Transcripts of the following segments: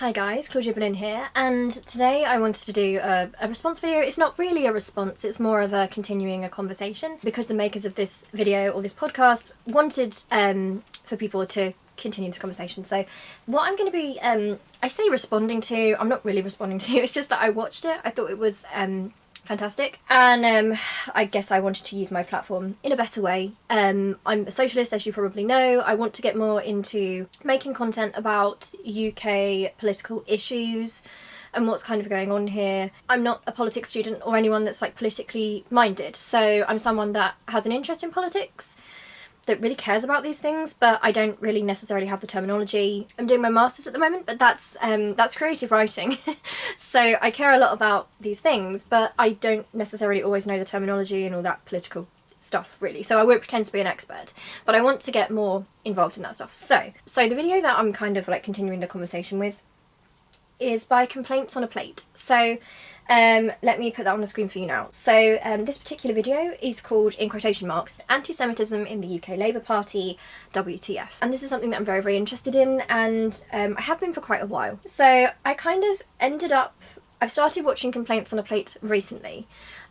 Hi guys, Claudia Boleyn here, and today I wanted to do a response video. It's not really a response, it's more of a continuing a conversation, because the makers of this video or this podcast wanted for people to continue this conversation. So what I'm going to be, I say responding to, I'm not really responding to, it's just that I watched it, I thought it was fantastic, and I guess I wanted to use my platform in a better way. I'm a socialist, as you probably know. I want to get more into making content about UK political issues and what's kind of going on here. I'm not a politics student or anyone that's like politically minded, so I'm someone that has an interest in politics, that really cares about these things, but I don't really necessarily have the terminology. I'm doing my masters at the moment, but that's creative writing. So I care a lot about these things, but I don't necessarily always know the terminology and all that political stuff, really. So I won't pretend to be an expert, but I want to get more involved in that stuff. So the video that I'm kind of like continuing the conversation with is by Complaints on a Plate. So let me put that on the screen for you now. So this particular video is called, in quotation marks, Antisemitism in the UK Labour Party, WTF. And this is something that I'm very, very interested in, and I have been for quite a while. So I kind of ended up, I've started watching Complaints on a Plate recently.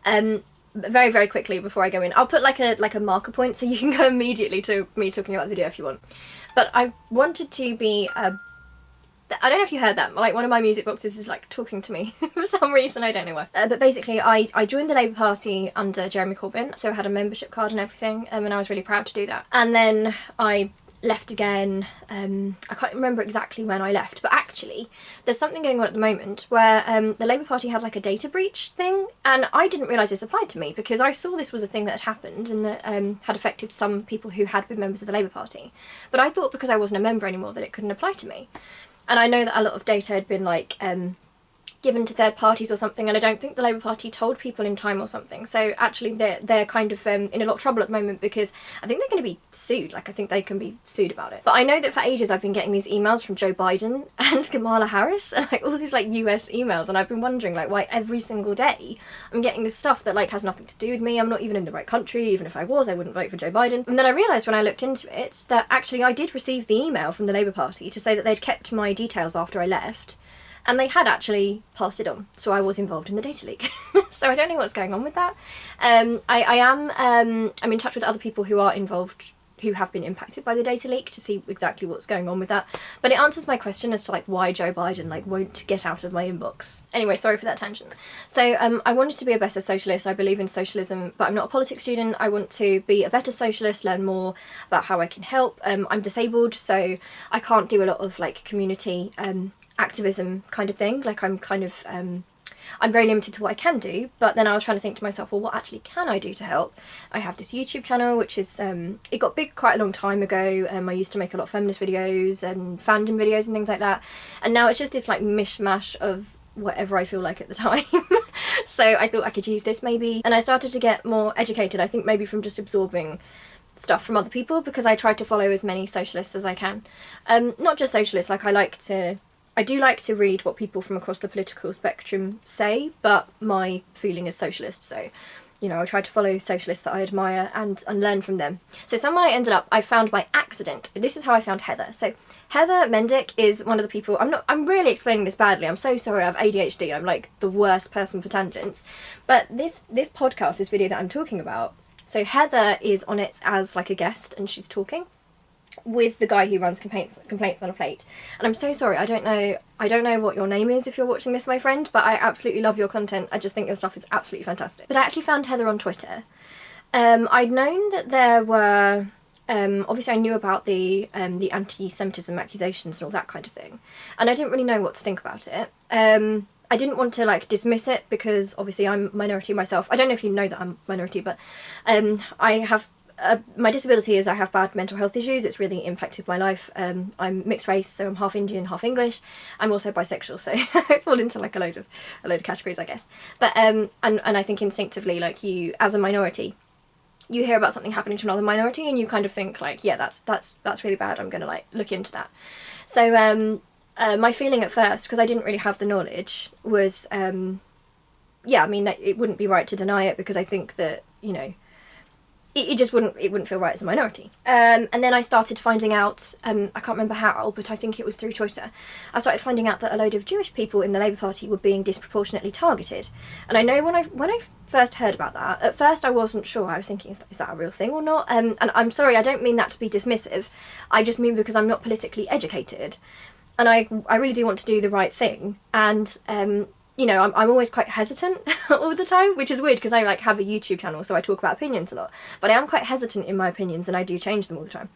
Very, very quickly before I go in, I'll put like a marker point so you can go immediately to me talking about the video if you want. But I wanted to be I don't know if you heard that, like one of my music boxes is like talking to me for some reason, I don't know why. But basically I joined the Labour Party under Jeremy Corbyn, so I had a membership card and everything, and I was really proud to do that. And then I left again. I can't remember exactly when I left, but actually there's something going on at the moment where the Labour Party had like a data breach thing, and I didn't realise this applied to me because I saw this was a thing that had happened and that had affected some people who had been members of the Labour Party. But I thought because I wasn't a member anymore that it couldn't apply to me. And I know that a lot of data had been like given to third parties or something, and I don't think the Labour Party told people in time or something. So actually they're kind of in a lot of trouble at the moment because I think they're going to be sued. Like I think they can be sued about it. But I know that for ages I've been getting these emails from Joe Biden and Kamala Harris and like all these like US emails, and I've been wondering like why every single day I'm getting this stuff that like has nothing to do with me. I'm not even in the right country. Even if I was, I wouldn't vote for Joe Biden. And then I realised when I looked into it that actually I did receive the email from the Labour Party to say that they'd kept my details after I left, and they had actually passed it on, so I was involved in the data leak. So I don't know what's going on with that. I'm in touch with other people who are involved, who have been impacted by the data leak, to see exactly what's going on with that. But it answers my question as to like why Joe Biden like won't get out of my inbox. Anyway, sorry for that tangent. So I wanted to be a better socialist. I believe in socialism, but I'm not a politics student. I want to be a better socialist, learn more about how I can help. I'm disabled, so I can't do a lot of like community activism kind of thing. Like I'm kind of I'm very limited to what I can do, but then I was trying to think to myself, well, what actually can I do to help? I have this YouTube channel which is it got big quite a long time ago. I used to make a lot of feminist videos and fandom videos and things like that, and now it's just this like mishmash of whatever I feel like at the time. So I thought I could use this maybe, and I started to get more educated, I think maybe from just absorbing stuff from other people, because I try to follow as many socialists as I can. Not just socialists, like I do like to read what people from across the political spectrum say, but my feeling is socialist, so, you know, I try to follow socialists that I admire and learn from them. So someone I found by accident, this is how I found Heather. So Heather Mendick is one of the people, I'm really explaining this badly, I'm so sorry, I have ADHD, I'm like the worst person for tangents. But this podcast, this video that I'm talking about, so Heather is on it as like a guest, and she's talking with the guy who runs Complaints on a Plate. And I'm so sorry, I don't know what your name is if you're watching this, my friend, but I absolutely love your content. I just think your stuff is absolutely fantastic. But I actually found Heather on Twitter. I'd known that there were obviously I knew about the anti-Semitism accusations and all that kind of thing, and I didn't really know what to think about it. I didn't want to like dismiss it because obviously I'm minority myself. I don't know if you know that I'm minority, but I have my disability is I have bad mental health issues. It's really impacted my life. I'm mixed race, so I'm half Indian, half English. I'm also bisexual, so I fall into like a load of categories, I guess. But and I think instinctively, like you as a minority, you hear about something happening to another minority and you kind of think like, yeah, that's really bad. I'm gonna like look into that. So my feeling at first, because I didn't really have the knowledge, was yeah, I mean it wouldn't be right to deny it, because I think that, you know, it just wouldn't feel right as a minority. And then I started finding out, I can't remember how, but I think it was through Twitter, I started finding out that a load of Jewish people in the Labour Party were being disproportionately targeted. And I know when I first heard about that, at first I wasn't sure. I was thinking, is that a real thing or not? And I'm sorry, I don't mean that to be dismissive. I just mean because I'm not politically educated. And I really do want to do the right thing. And you know, I'm always quite hesitant all the time, which is weird because I like have a YouTube channel, so I talk about opinions a lot. But I am quite hesitant in my opinions, and I do change them all the time.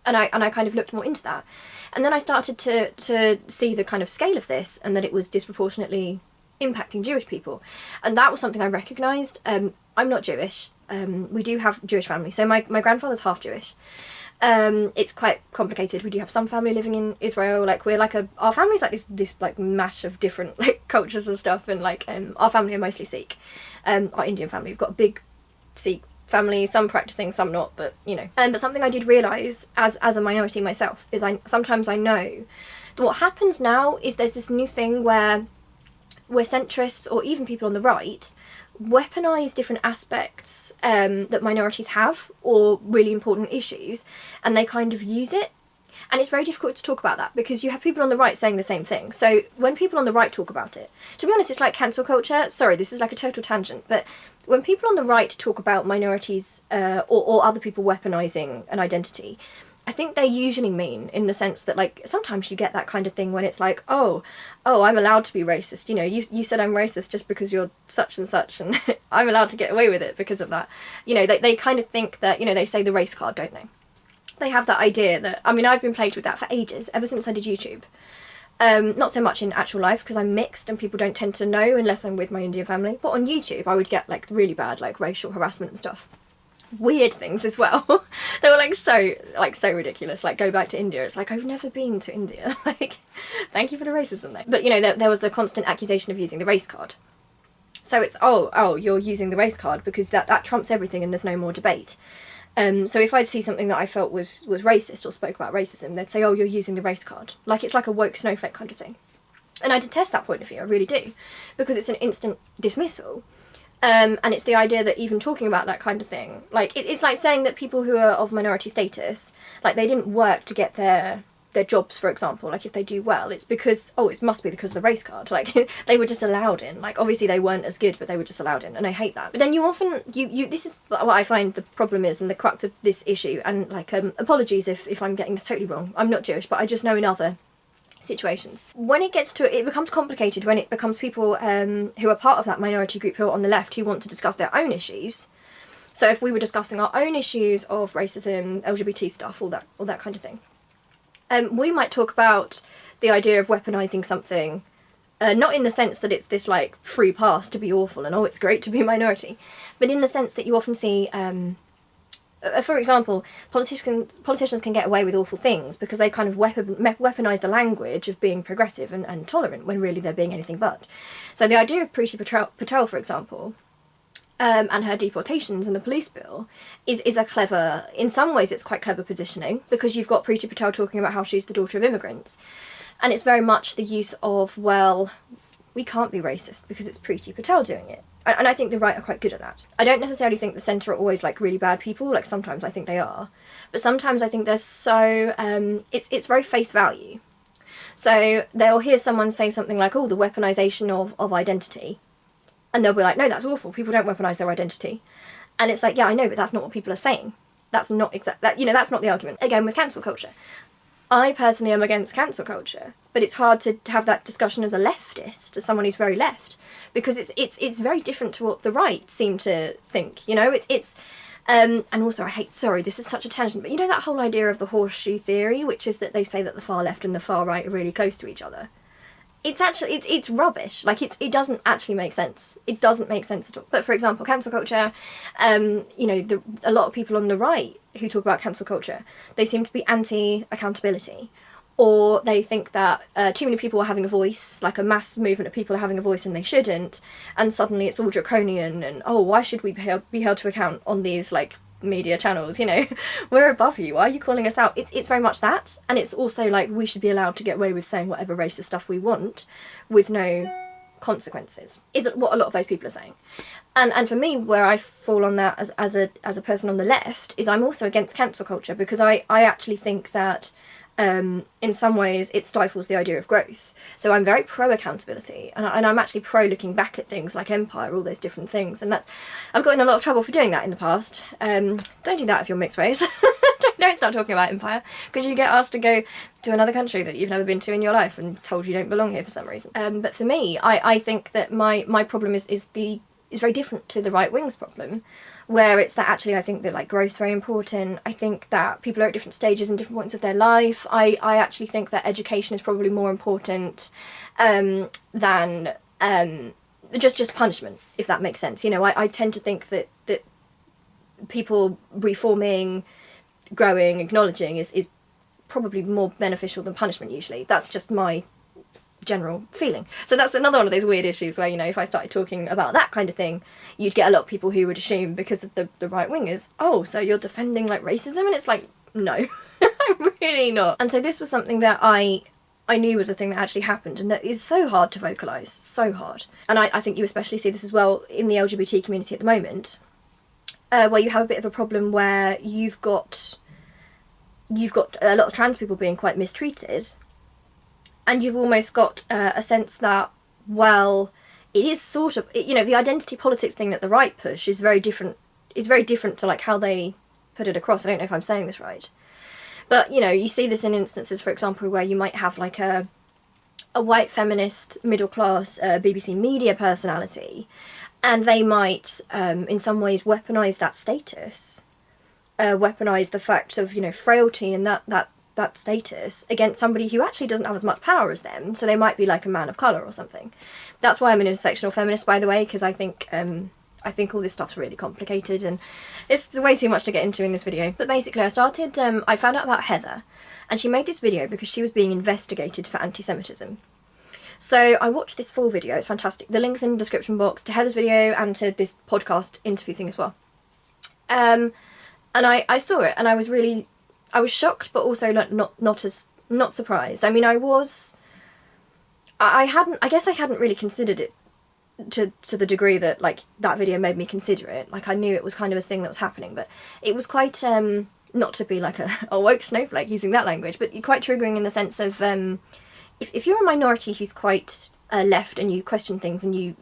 And I kind of looked more into that, and then I started to see the kind of scale of this, and that it was disproportionately impacting Jewish people, and that was something I recognised. I'm not Jewish. We do have Jewish family, so my grandfather's half Jewish. It's quite complicated. We do have some family living in Israel. Like we're like our family's like this like mash of different like cultures and stuff. And like our family are mostly Sikh. Our Indian family, we've got a big Sikh family. Some practicing, some not. But you know. But something I did realise as a minority myself is sometimes I know that what happens now is there's this new thing where centrists or even people on the right weaponise different aspects that minorities have or really important issues, and they kind of use it. And it's very difficult to talk about that because you have people on the right saying the same thing. So when people on the right talk about it, to be honest, it's like cancel culture. Sorry, this is like a total tangent, but when people on the right talk about minorities or other people weaponising an identity, I think they usually mean in the sense that, like, sometimes you get that kind of thing when it's like, oh, I'm allowed to be racist. You know, you said I'm racist just because you're such and such, and I'm allowed to get away with it because of that. You know, they kind of think that, you know, they say the race card, don't they? They have that idea that, I mean, I've been plagued with that for ages, ever since I did YouTube. Not so much in actual life because I'm mixed and people don't tend to know unless I'm with my Indian family. But on YouTube, I would get, like, really bad, like, racial harassment and stuff. Weird things as well. They were so ridiculous. Like, go back to India. It's like, I've never been to India. Like, thank you for the racism though. But you know, there was the constant accusation of using the race card. So it's oh you're using the race card because that trumps everything and there's no more debate. So if I'd see something that I felt was racist or spoke about racism, they'd say, oh, you're using the race card. Like, it's like a woke snowflake kind of thing. And I detest that point of view, I really do, because it's an instant dismissal. And it's the idea that even talking about that kind of thing, like, it's like saying that people who are of minority status, like, they didn't work to get their jobs, for example. Like, if they do well, it's because, it must be because of the race card. Like, they were just allowed in. Like, obviously they weren't as good, but they were just allowed in, and I hate that. But then you often, this is what I find the problem is, and the crux of this issue, and, like, apologies if I'm getting this totally wrong. I'm not Jewish, but I just know in other situations. When it gets to it becomes complicated when it becomes people who are part of that minority group who are on the left who want to discuss their own issues. So if we were discussing our own issues of racism, LGBT stuff, all that kind of thing, we might talk about the idea of weaponising something, not in the sense that it's this like free pass to be awful and it's great to be a minority, but in the sense that you often see for example, politicians can get away with awful things because they kind of weaponise the language of being progressive and tolerant when really they're being anything but. So the idea of Priti Patel, for example, and her deportations and the police bill is a clever, in some ways it's quite clever positioning, because you've got Priti Patel talking about how she's the daughter of immigrants. And it's very much the use of, well, we can't be racist because it's Priti Patel doing it. And I think the right are quite good at that. I don't necessarily think the centre are always like really bad people, like sometimes I think they are. But sometimes I think they're so, it's very face value. So they'll hear someone say something like, the weaponisation of identity. And they'll be like, no, that's awful, people don't weaponise their identity. And it's like, yeah, I know, but that's not what people are saying. That's not that's not the argument. Again, with cancel culture. I personally am against cancel culture, but it's hard to have that discussion as a leftist, as someone who's very left, because it's very different to what the right seem to think. You know, and also sorry, this is such a tangent, but you know that whole idea of the horseshoe theory, which is that they say that the far left and the far right are really close to each other. It's actually, it's rubbish. Like, it doesn't actually make sense. It doesn't make sense at all. But for example, cancel culture, you know, a lot of people on the right who talk about cancel culture, they seem to be anti-accountability. Or they think that too many people are having a voice, like a mass movement of people are having a voice and they shouldn't, and suddenly it's all draconian and, why should we be held to account on these, like, media channels, you know, we're above you, why are you calling us out? It's very much that, and it's also like we should be allowed to get away with saying whatever racist stuff we want with no consequences, is what a lot of those people are saying. And for me, where I fall on that as a person on the left, is I'm also against cancel culture, because I actually think that in some ways it stifles the idea of growth. So I'm very pro accountability, and I'm actually pro looking back at things like Empire, all those different things, and I've got in a lot of trouble for doing that in the past. Don't do that if you're mixed race. Don't start talking about Empire, because you get asked to go to another country that you've never been to in your life and told you don't belong here for some reason. But for me, I think that my problem is very different to the right wing's problem, where it's that actually I think that like growth's very important. I think that people are at different stages and different points of their life. I actually think that education is probably more important than just punishment, if that makes sense. You know, I tend to think that people reforming, growing, acknowledging is probably more beneficial than punishment usually. That's just my general feeling. So that's another one of those weird issues where, you know, if I started talking about that kind of thing, you'd get a lot of people who would assume, because of the right wingers, oh, so you're defending like racism, and it's like, no, I'm really not. And so this was something that I knew was a thing that actually happened, and that is so hard to vocalise, so hard. And I think you especially see this as well in the LGBT community at the moment, where you have a bit of a problem where you've got a lot of trans people being quite mistreated, and you've almost got a sense that, well, it is sort of, you know, the identity politics thing that the right push is very different. It's very different to like how they put it across. I don't know if I'm saying this right, but you know, you see this in instances, for example, where you might have like a white feminist middle class BBC media personality, and they might in some ways weaponise that status, weaponise the fact of, you know, frailty and that status against somebody who actually doesn't have as much power as them. So they might be like a man of colour or something. That's why I'm an intersectional feminist, by the way, because I think all this stuff's really complicated and it's way too much to get into in this video. But basically I found out about Heather, and she made this video because she was being investigated for anti-Semitism. So I watched this full video, it's fantastic. The link's in the description box to Heather's video and to this podcast interview thing as well. And I saw it, and I was shocked, but also like not surprised. I mean, I guess I hadn't really considered it to the degree that like that video made me consider it. Like I knew it was kind of a thing that was happening, but it was quite not to be like a woke snowflake using that language, but quite triggering in the sense of if you're a minority who's quite left and you question things, and you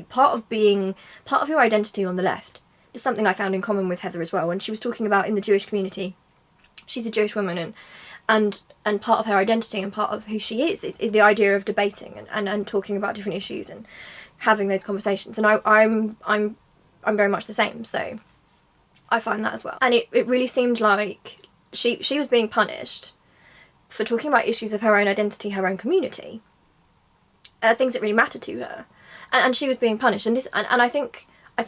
part of your identity on the left is something I found in common with Heather as well. When she was talking about in the Jewish community, she's a Jewish woman, and part of her identity and part of who she is the idea of debating and talking about different issues and having those conversations. And I'm very much the same, so I find that as well. And it really seemed like she was being punished for talking about issues of her own identity, her own community, things that really mattered to her, and she was being punished. And I think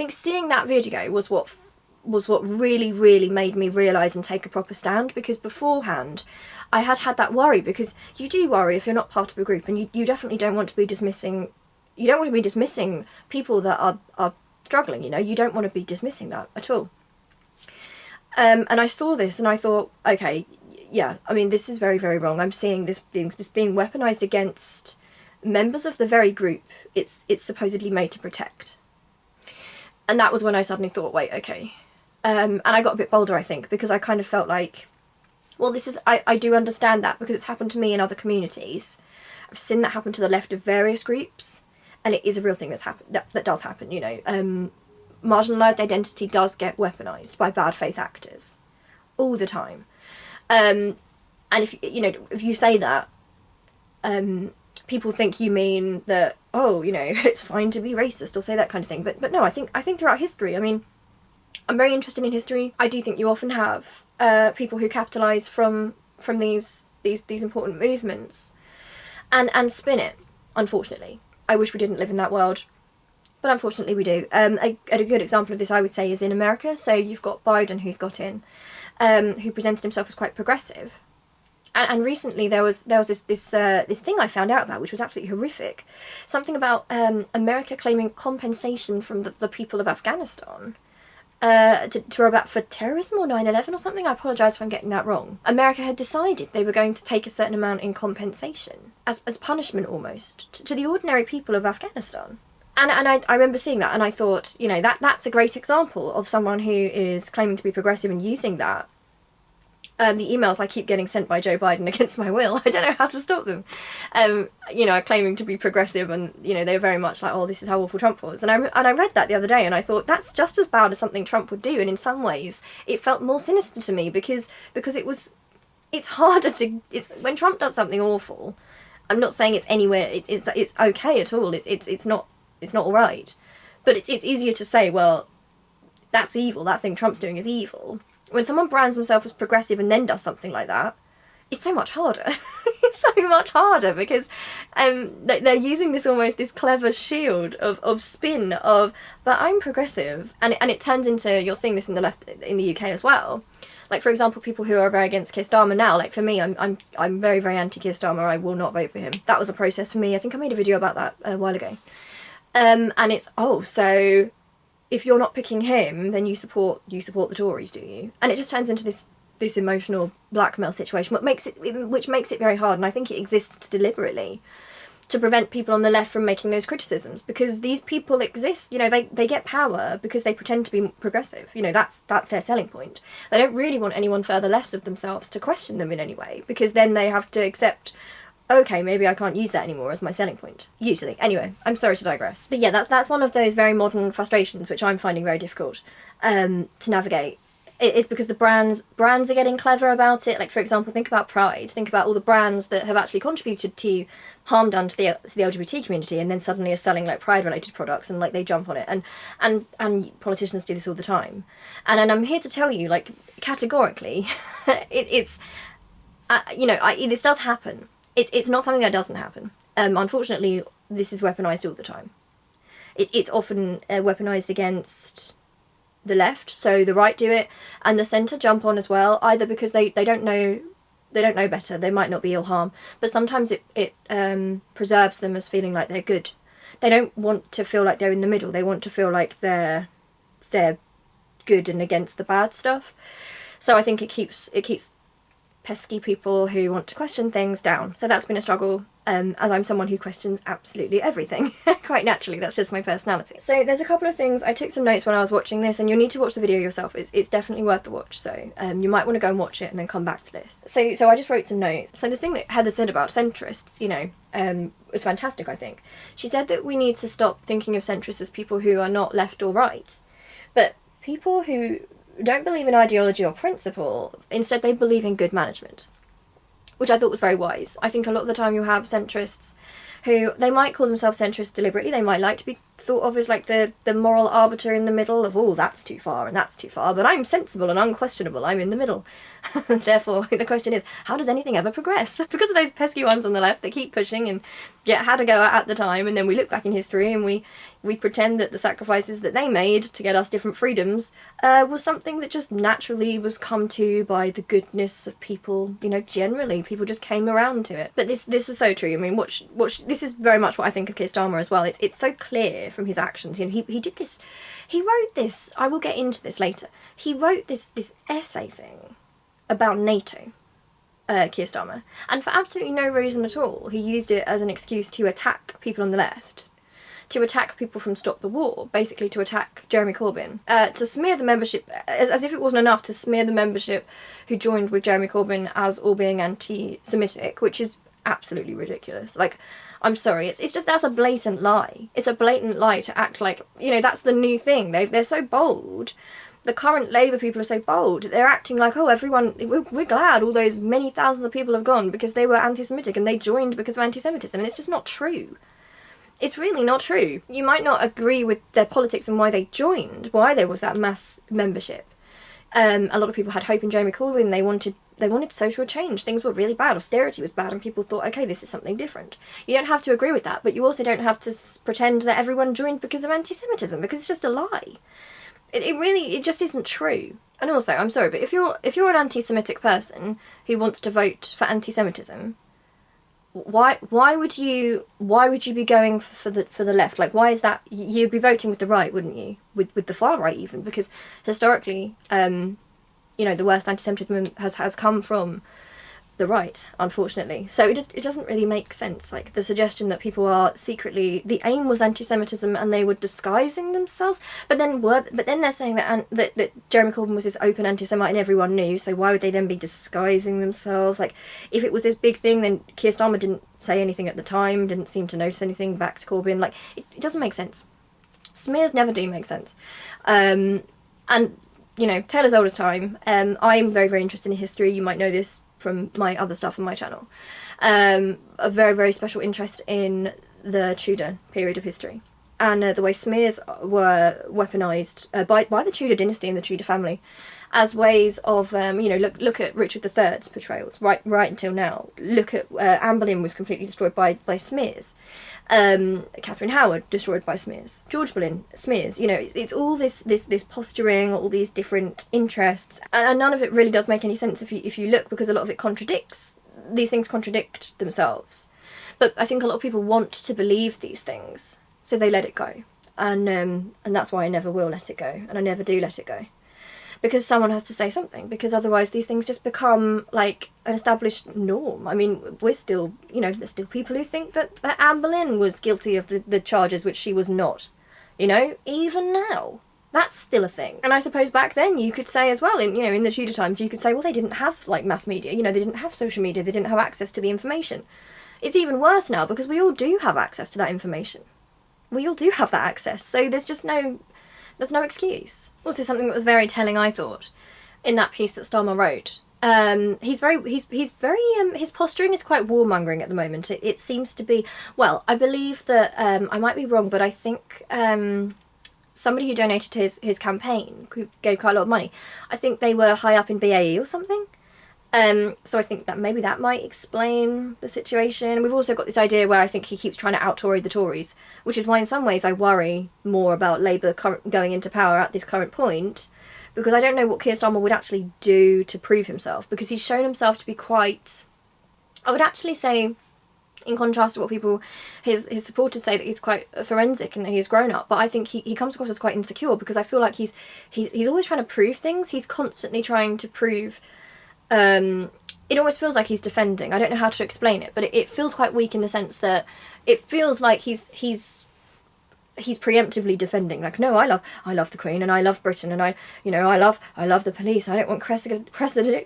seeing that video was what really, really made me realise and take a proper stand, because beforehand I had that worry, because you do worry if you're not part of a group, and you definitely don't want to be dismissing people that are struggling, you know, you don't want to be dismissing that at all. And I saw this and I thought, okay, yeah, I mean, this is very, very wrong. I'm seeing this being weaponised against members of the very group it's supposedly made to protect. And that was when I suddenly thought, wait, okay. And I got a bit bolder, I think, because I kind of felt like, well, I do understand that, because it's happened to me in other communities. I've seen that happen to the left of various groups, and it is a real thing that does happen, you know. Marginalised identity does get weaponised by bad faith actors all the time. And if you say that, people think you mean that, oh, you know, it's fine to be racist or say that kind of thing. But no, I think throughout history, I mean, I'm very interested in history. I do think you often have people who capitalise from these important movements and spin it, unfortunately. I wish we didn't live in that world, but unfortunately we do. A good example of this, I would say, is in America. So you've got Biden, who's got in, who presented himself as quite progressive. And recently there was this thing I found out about, which was absolutely horrific. Something about America claiming compensation from the people of Afghanistan to Rabat for terrorism or 9/11 or something. I apologise if I'm getting that wrong. America had decided they were going to take a certain amount in compensation, as punishment almost, to the ordinary people of Afghanistan. And I remember seeing that and I thought, you know, that's a great example of someone who is claiming to be progressive and using that. The emails I keep getting sent by Joe Biden against my will, I don't know how to stop them. You know, claiming to be progressive, and, you know, they're very much like, oh, this is how awful Trump was. And I read that the other day and I thought, that's just as bad as something Trump would do. And in some ways, it felt more sinister to me because it's harder to, when Trump does something awful, I'm not saying it's anywhere, it's okay at all, it's not alright. But it's easier to say, well, that's evil, that thing Trump's doing is evil. When someone brands themselves as progressive and then does something like that, it's so much harder. It's so much harder because they're using this clever shield of spin of, but I'm progressive, and it turns into, you're seeing this in the left in the UK as well. Like, for example, people who are very against Keir Starmer now, like for me, I'm very, very anti Keir Starmer. I will not vote for him. That was a process for me. I think I made a video about that a while ago. And it's, oh, so if you're not picking him, then you support the Tories, do you? And it just turns into this emotional blackmail situation, which makes it very hard. And I think it exists deliberately to prevent people on the left from making those criticisms, because these people exist. You know, they get power because they pretend to be progressive. You know, that's their selling point. They don't really want anyone further left of themselves to question them in any way, because then they have to accept, okay, maybe I can't use that anymore as my selling point, usually. Anyway, I'm sorry to digress. But yeah, that's one of those very modern frustrations which I'm finding very difficult to navigate. It is because the brands are getting clever about it. Like, for example, think about Pride. Think about all the brands that have actually contributed to harm done to the LGBT community, and then suddenly are selling like Pride-related products, and like they jump on it. And politicians do this all the time. And I'm here to tell you, like, categorically, it's you know, this does happen. It's not something that doesn't happen. Unfortunately, this is weaponised all the time. It's often weaponised against the left, so the right do it, and the centre jump on as well, either because they don't know better, they might not be ill harm, but sometimes it preserves them as feeling like they're good. They don't want to feel like they're in the middle, they want to feel like they're good and against the bad stuff. So I think it keeps pesky people who want to question things down. So that's been a struggle, as I'm someone who questions absolutely everything, quite naturally, that's just my personality. So there's a couple of things, I took some notes when I was watching this, and you'll need to watch the video yourself, it's definitely worth the watch, so you might want to go and watch it and then come back to this. So I just wrote some notes. So this thing that Heather said about centrists, you know, was fantastic, I think. She said that we need to stop thinking of centrists as people who are not left or right, but people who don't believe in ideology or principle, instead they believe in good management, which I thought was very wise. I think a lot of the time you have centrists who, they might call themselves centrists deliberately, they might like to be thought of as like the moral arbiter in the middle of, oh, that's too far and that's too far, but I'm sensible and unquestionable, I'm in the middle. Therefore, the question is, how does anything ever progress? Because of those pesky ones on the left that keep pushing and get had a go at the time, and then we look back in history and we pretend that the sacrifices that they made to get us different freedoms was something that just naturally was come to by the goodness of people, you know, generally. People just came around to it. But this is so true. I mean, this is very much what I think of Keir Starmer as well. It's so clear from his actions. You know, he did this, he wrote this, I will get into this later, he wrote this essay thing about NATO, Keir Starmer, and for absolutely no reason at all. He used it as an excuse to attack people on the left, to attack people from Stop the War, basically to attack Jeremy Corbyn, to smear the membership, as if it wasn't enough to smear the membership who joined with Jeremy Corbyn as all being anti-Semitic, which is absolutely ridiculous. Like, I'm sorry, it's just, that's a blatant lie. It's a blatant lie to act like, you know, that's the new thing. They're so bold. The current Labour people are so bold. They're acting like, oh, everyone, we're glad all those many thousands of people have gone because they were anti-Semitic and they joined because of anti-Semitism, and it's just not true. It's really not true. You might not agree with their politics and why they joined, why there was that mass membership. A lot of people had hope in Jeremy Corbyn. They wanted social change. Things were really bad. Austerity was bad, and people thought, okay, this is something different. You don't have to agree with that, but you also don't have to pretend that everyone joined because of anti-Semitism, because it's just a lie. It just isn't true. And also, I'm sorry, but if you're an anti-Semitic person who wants to vote for anti-Semitism, why would you be going for the left? Like, why is that? You'd be voting with the right, wouldn't you? With the far right even, because historically, you know, the worst anti-Semitism has come from the right, unfortunately. So it doesn't really make sense. Like, the suggestion that people are secretly, the aim was anti-Semitism and they were disguising themselves, but then they're saying that Jeremy Corbyn was this open anti-Semite and everyone knew, so why would they then be disguising themselves? Like, if it was this big thing, then Keir Starmer didn't say anything at the time, didn't seem to notice anything back to Corbyn. Like, it doesn't make sense. Smears never do make sense. And, you know, tale as old as time. I'm very, very interested in history. You might know this from my other stuff on my channel. A very, very special interest in the Tudor period of history. And the way smears were weaponised by the Tudor dynasty and the Tudor family as ways of, you know, look at Richard III's portrayals, right until now. Look at Anne Boleyn was completely destroyed by smears. Catherine Howard destroyed by smears. George Boleyn, smears. You know, it's all this posturing, all these different interests, and none of it really does make any sense if you look, because a lot of it contradicts. These things contradict themselves. But I think a lot of people want to believe these things, so they let it go, and that's why I never will let it go, and I never do let it go. Because someone has to say something, because otherwise these things just become like an established norm. I mean, we're still, you know, there's still people who think that Anne Boleyn was guilty of the charges which she was not. You know, even now, that's still a thing. And I suppose back then you could say as well, in the Tudor times, you could say, well, they didn't have like mass media, you know, they didn't have social media, they didn't have access to the information. It's even worse now, because we all do have access to that information. We all do have that access, so there's no excuse. Also, something that was very telling, I thought, in that piece that Starmer wrote. His posturing is quite warmongering at the moment. It seems to be, well, I believe that, I might be wrong, but I think somebody who donated to his campaign, who gave quite a lot of money, I think they were high up in BAE or something. So I think that maybe that might explain the situation. We've also got this idea where I think he keeps trying to out-Tory the Tories, which is why in some ways I worry more about Labour going into power at this current point, because I don't know what Keir Starmer would actually do to prove himself, because he's shown himself to be quite, I would actually say, in contrast to what his supporters say, that he's quite forensic and that he's grown up, but I think he comes across as quite insecure, because I feel like he's always trying to prove things. He's constantly trying to prove. It almost feels like he's defending. I don't know how to explain it, but it feels quite weak in the sense that it feels like he's preemptively defending. Like, no, I love the Queen and I love Britain and I love the police. I don't want Cressida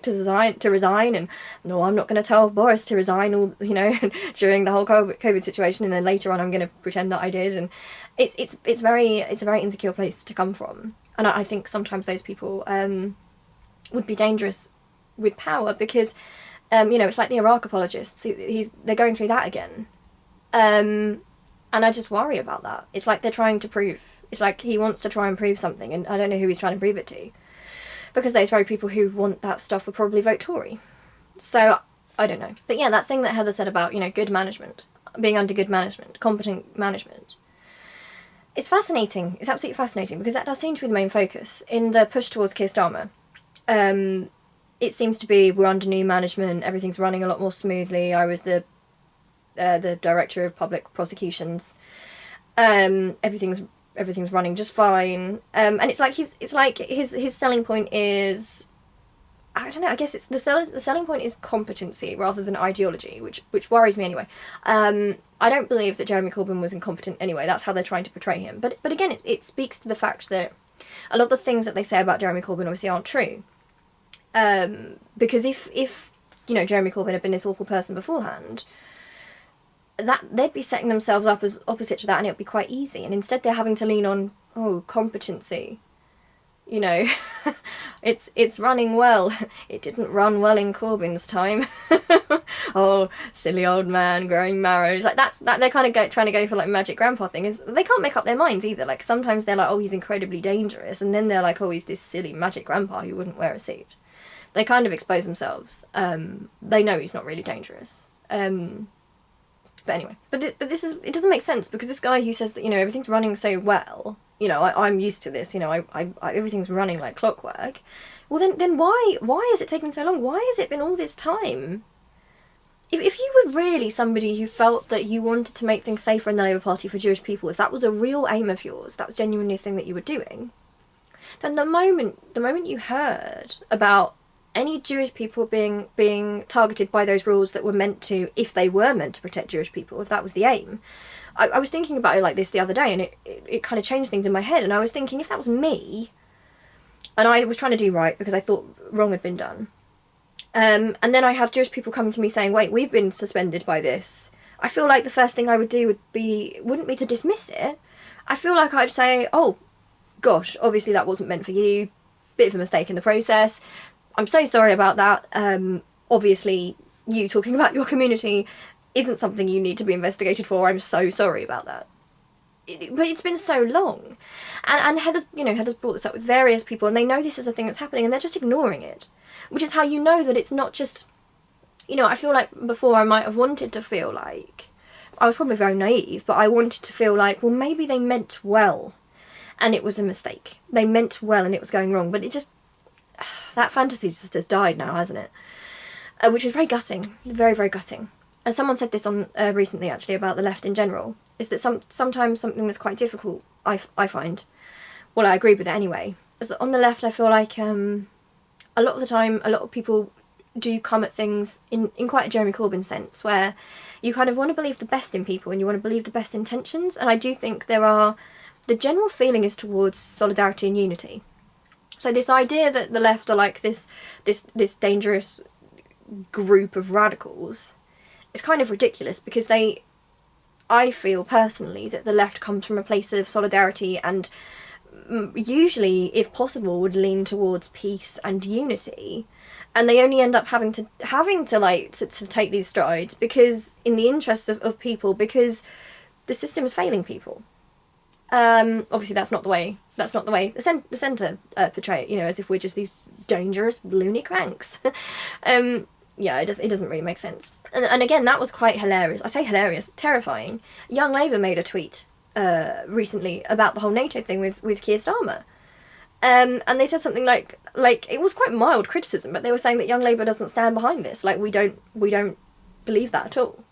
to resign, and no, I'm not going to tell Boris to resign. All during the whole COVID situation, and then later on I'm going to pretend that I did. And it's a very insecure place to come from, and I think sometimes those people would be dangerous with power, because it's like the Iraq apologists. They're going through that again, and I just worry about that. It's like they're trying to prove. It's like he wants to try and prove something, and I don't know who he's trying to prove it to, because those very people who want that stuff would probably vote Tory. So I don't know. But yeah, that thing that Heather said about good management, being under good management, competent management. It's fascinating. It's absolutely fascinating, because that does seem to be the main focus in the push towards Keir Starmer. It seems to be we're under new management, everything's running a lot more smoothly. I was the director of public prosecutions. Everything's running just fine. And it's like his selling point is, I don't know, I guess it's the selling point is competency rather than ideology, which worries me anyway. I don't believe that Jeremy Corbyn was incompetent anyway. That's how they're trying to portray him. But again, it speaks to the fact that a lot of the things that they say about Jeremy Corbyn obviously aren't true. Because if Jeremy Corbyn had been this awful person beforehand, that they'd be setting themselves up as opposite to that, and it would be quite easy. And instead they're having to lean on competency. It's running well. It didn't run well in Corbyn's time. Oh, silly old man growing marrows. Like that they're kind of trying to go for like magic grandpa thing. Is they can't make up their minds either. Like sometimes they're like, oh, he's incredibly dangerous, and then they're like, oh, he's this silly magic grandpa who wouldn't wear a suit. They kind of expose themselves. They know he's not really dangerous. But anyway, but it doesn't make sense, because this guy who says that everything's running so well, I'm used to this, I everything's running like clockwork. Well then why is it taking so long? Why has it been all this time? if you were really somebody who felt that you wanted to make things safer in the Labour Party for Jewish people, if that was a real aim of yours, that was genuinely a thing that you were doing, then the moment you heard about any Jewish people being targeted by those rules that were meant to, if they were meant to protect Jewish people, if that was the aim, I was thinking about it like this the other day, and it kind of changed things in my head, and I was thinking, if that was me, and I was trying to do right because I thought wrong had been done, and then I had Jewish people coming to me saying, wait, we've been suspended by this, I feel like the first thing I would do wouldn't be to dismiss it. I feel like I'd say, oh, gosh, obviously that wasn't meant for you, bit of a mistake in the process, I'm so sorry about that, obviously you talking about your community isn't something you need to be investigated for, I'm so sorry about that. But it's been so long, and Heather's brought this up with various people, and they know this is a thing that's happening, and they're just ignoring it, which is how you know that it's not just, I feel like before I might have wanted to feel like, I was probably very naive, but I wanted to feel like, well, maybe they meant well, and it was a mistake. They meant well and it was going wrong, but it just, that fantasy just has died now, hasn't it? Which is very gutting, very, very gutting. And someone said this on recently, actually, about the left in general, is that sometimes something that's quite difficult, I find, well, I agree with it anyway, is that on the left I feel like a lot of the time, a lot of people do come at things in quite a Jeremy Corbyn sense, where you kind of want to believe the best in people and you want to believe the best intentions, and I do think the general feeling is towards solidarity and unity. So this idea that the left are like this dangerous group of radicals, it's kind of ridiculous, because I feel personally that the left comes from a place of solidarity and usually, if possible, would lean towards peace and unity, and they only end up having to take these strides because in the interests of people, because the system is failing people. Obviously that's not the way the centre portray it, as if we're just these dangerous loony cranks. Yeah, it doesn't really make sense. And again, that was quite hilarious. I say hilarious, terrifying. Young Labour made a tweet recently about the whole NATO thing with Keir Starmer. And they said something like it was quite mild criticism, but they were saying that Young Labour doesn't stand behind this. Like, we don't believe that at all.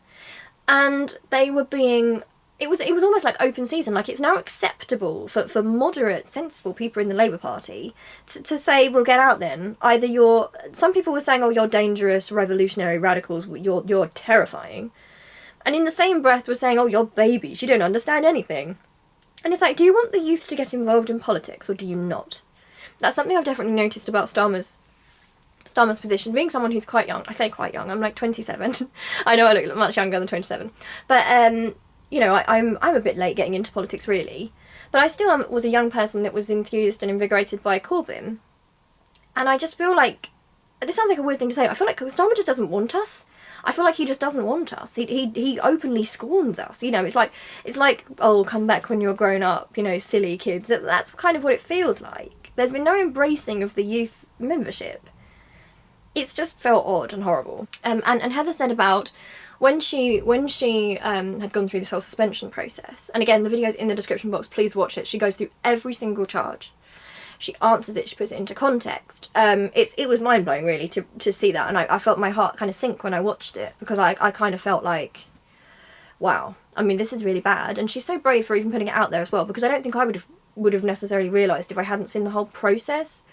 And they were being, it was almost like open season, like it's now acceptable for moderate, sensible people in the Labour Party to say, well, get out then. Either some people were saying, oh, you're dangerous, revolutionary radicals, you're terrifying. And in the same breath were saying, oh, you're babies, you don't understand anything. And it's like, do you want the youth to get involved in politics, or do you not? That's something I've definitely noticed about Starmer's position, being someone who's quite young. I say quite young, I'm like 27. I know I look much younger than 27. But, I'm a bit late getting into politics, really. But I still was a young person that was enthused and invigorated by Corbyn. And I just feel like, this sounds like a weird thing to say, I feel like Starmer just doesn't want us. I feel like he just doesn't want us. He openly scorns us. It's like, oh, come back when you're grown up, silly kids. That's kind of what it feels like. There's been no embracing of the youth membership. It's just felt odd and horrible. And Heather said about when she had gone through this whole suspension process, and again, the video's in the description box, please watch it. She goes through every single charge. She answers it, she puts it into context. It was mind-blowing, really, to see that, and I felt my heart kind of sink when I watched it, because I kind of felt like, wow, I mean, this is really bad. And she's so brave for even putting it out there as well, because I don't think I would have necessarily realised if I hadn't seen the whole process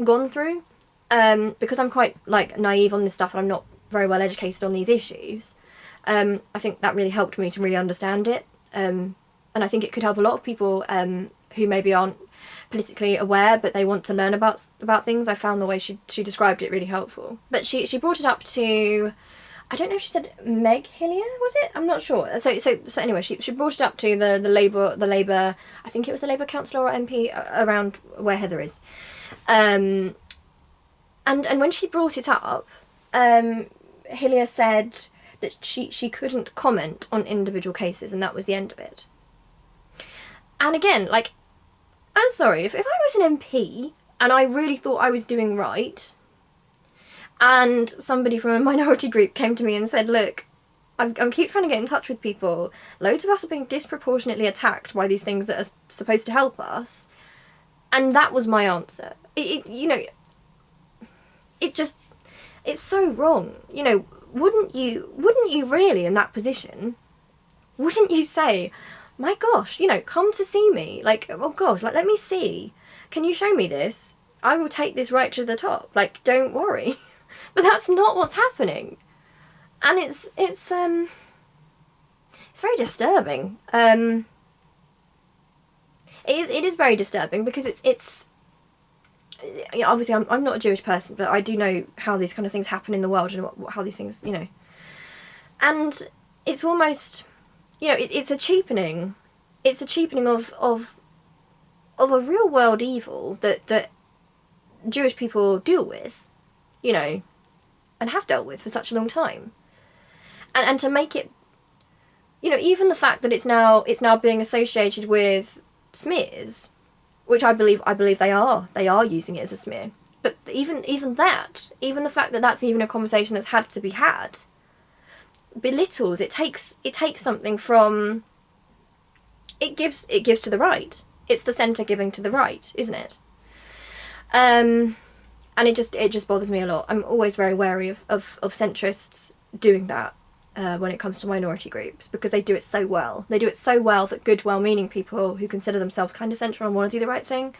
gone through, because I'm quite, naive on this stuff, and I'm not very well educated on these issues. I think that really helped me to really understand it, and I think it could help a lot of people who maybe aren't politically aware but they want to learn about things. I found the way she described it really helpful. But she brought it up to, I don't know if she said Meg Hillier, was it? I'm not sure. So anyway, she brought it up to the Labour, I think it was the Labour councillor or MP around where Heather is. And when she brought it up, Hillier said that she couldn't comment on individual cases, and that was the end of it. And again, I'm sorry, if I was an MP and I really thought I was doing right, and somebody from a minority group came to me and said, look, I'm keep trying to get in touch with people, loads of us are being disproportionately attacked by these things that are supposed to help us, and that was my answer. It's so wrong. wouldn't you really, in that position, wouldn't you say, my gosh, you know, come to see me, like, oh gosh, like, let me see, can you show me this? I will take this right to the top, like, don't worry. But that's not what's happening. And it's very disturbing. It is very disturbing because it's you know, obviously I'm not a Jewish person, but I do know how these kind of things happen in the world and how these things, you know. And it's almost, you know, it's a cheapening. It's a cheapening of a real world evil that Jewish people deal with, you know, and have dealt with for such a long time. And to make it, you know, even the fact that it's now being associated with smears, which I believe they are using it as a smear. But even the fact that that's even a conversation that's had to be had, belittles, it takes something from, it gives to the right. It's the centre giving to the right, isn't it? And it just bothers me a lot. I'm always very wary of centrists doing that when it comes to minority groups, because they do it so well. They do it so well that good, well-meaning people who consider themselves kind of central and want to do the right thing,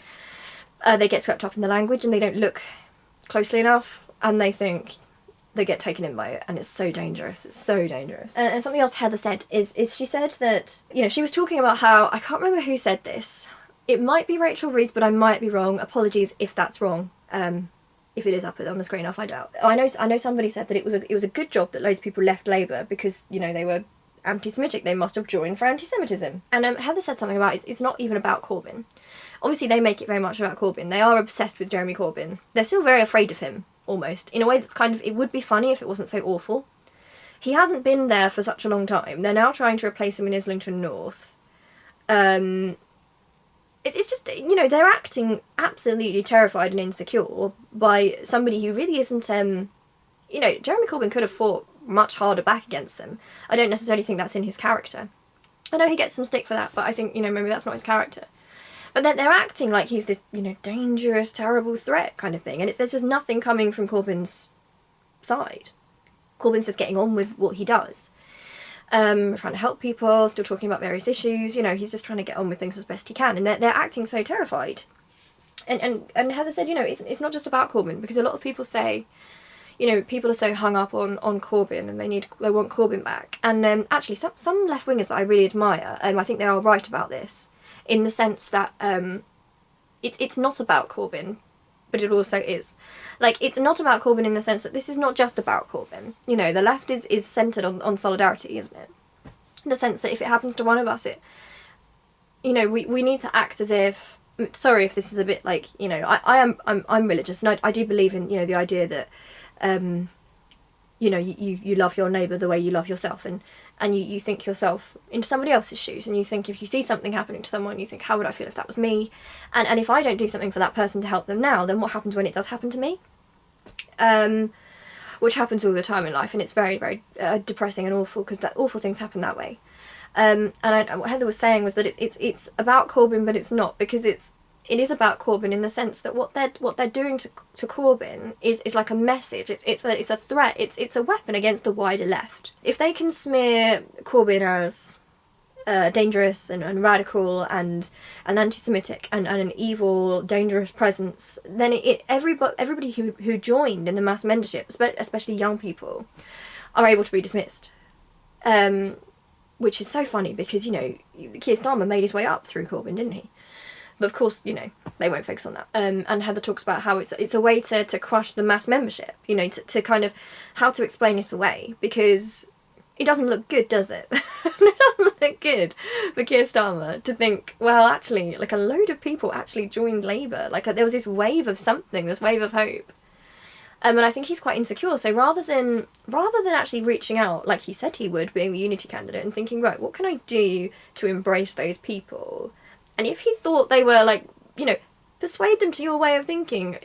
they get swept up in the language and they don't look closely enough, and they think they get taken in by it, and it's so dangerous. It's so dangerous. And something else Heather said is she said that, you know, she was talking about how, I can't remember who said this. It might be Rachel Reeves, but I might be wrong. Apologies if that's wrong. If it is up on the screen, I'll find out. I know somebody said that it was a good job that loads of people left Labour because, you know, they were anti-Semitic. They must have joined for anti-Semitism. And Heather said something about it's not even about Corbyn. Obviously, they make it very much about Corbyn. They are obsessed with Jeremy Corbyn. They're still very afraid of him, almost. In a way that's kind of, it would be funny if it wasn't so awful. He hasn't been there for such a long time. They're now trying to replace him in Islington North. It's just, you know, they're acting absolutely terrified and insecure by somebody who really isn't, you know, Jeremy Corbyn could have fought much harder back against them. I don't necessarily think that's in his character. I know he gets some stick for that, but I think, you know, maybe that's not his character. But they're acting like he's this, you know, dangerous, terrible threat kind of thing, and there's just nothing coming from Corbyn's side. Corbyn's just getting on with what he does. Trying to help people, still talking about various issues, you know, he's just trying to get on with things as best he can, and they're acting so terrified. And Heather said, you know, it's not just about Corbyn, because a lot of people say, you know, people are so hung up on Corbyn and they want Corbyn back. And actually some left-wingers that I really admire, I think they are right about this, in the sense that it's not about Corbyn, but it also is. Like, it's not about Corbyn in the sense that this is not just about Corbyn. You know, the left is centred on solidarity, isn't it? In the sense that if it happens to one of us, you know, we need to act as if, sorry if this is a bit like, you know, I'm religious, and I do believe in, you know, the idea that, you know, you love your neighbour the way you love yourself, and you think yourself into somebody else's shoes, and you think if you see something happening to someone, you think, how would I feel if that was me? And if I don't do something for that person to help them now, then what happens when it does happen to me? Which happens all the time in life, and it's very, very depressing and awful, because awful things happen that way. And what Heather was saying was that it's about Corbyn, but it's not, because it is about Corbyn in the sense that what they're doing to Corbyn is like a message. It's a threat. It's a weapon against the wider left. If they can smear Corbyn as dangerous and radical and anti-Semitic and an evil, dangerous presence, then everybody who joined in the mass membership, especially young people, are able to be dismissed. Which is so funny, because, you know, Keir Starmer made his way up through Corbyn, didn't he? But of course, you know, they won't focus on that. And Heather talks about how it's a way to crush the mass membership, you know, to kind of how to explain this away, because it doesn't look good, does it? It doesn't look good for Keir Starmer to think, well, actually, like, a load of people actually joined Labour. Like, there was this wave of something, this wave of hope. And I think he's quite insecure. So rather than actually reaching out like he said he would, being the unity candidate, and thinking, right, what can I do to embrace those people? And if he thought they were, like, you know, persuade them to your way of thinking,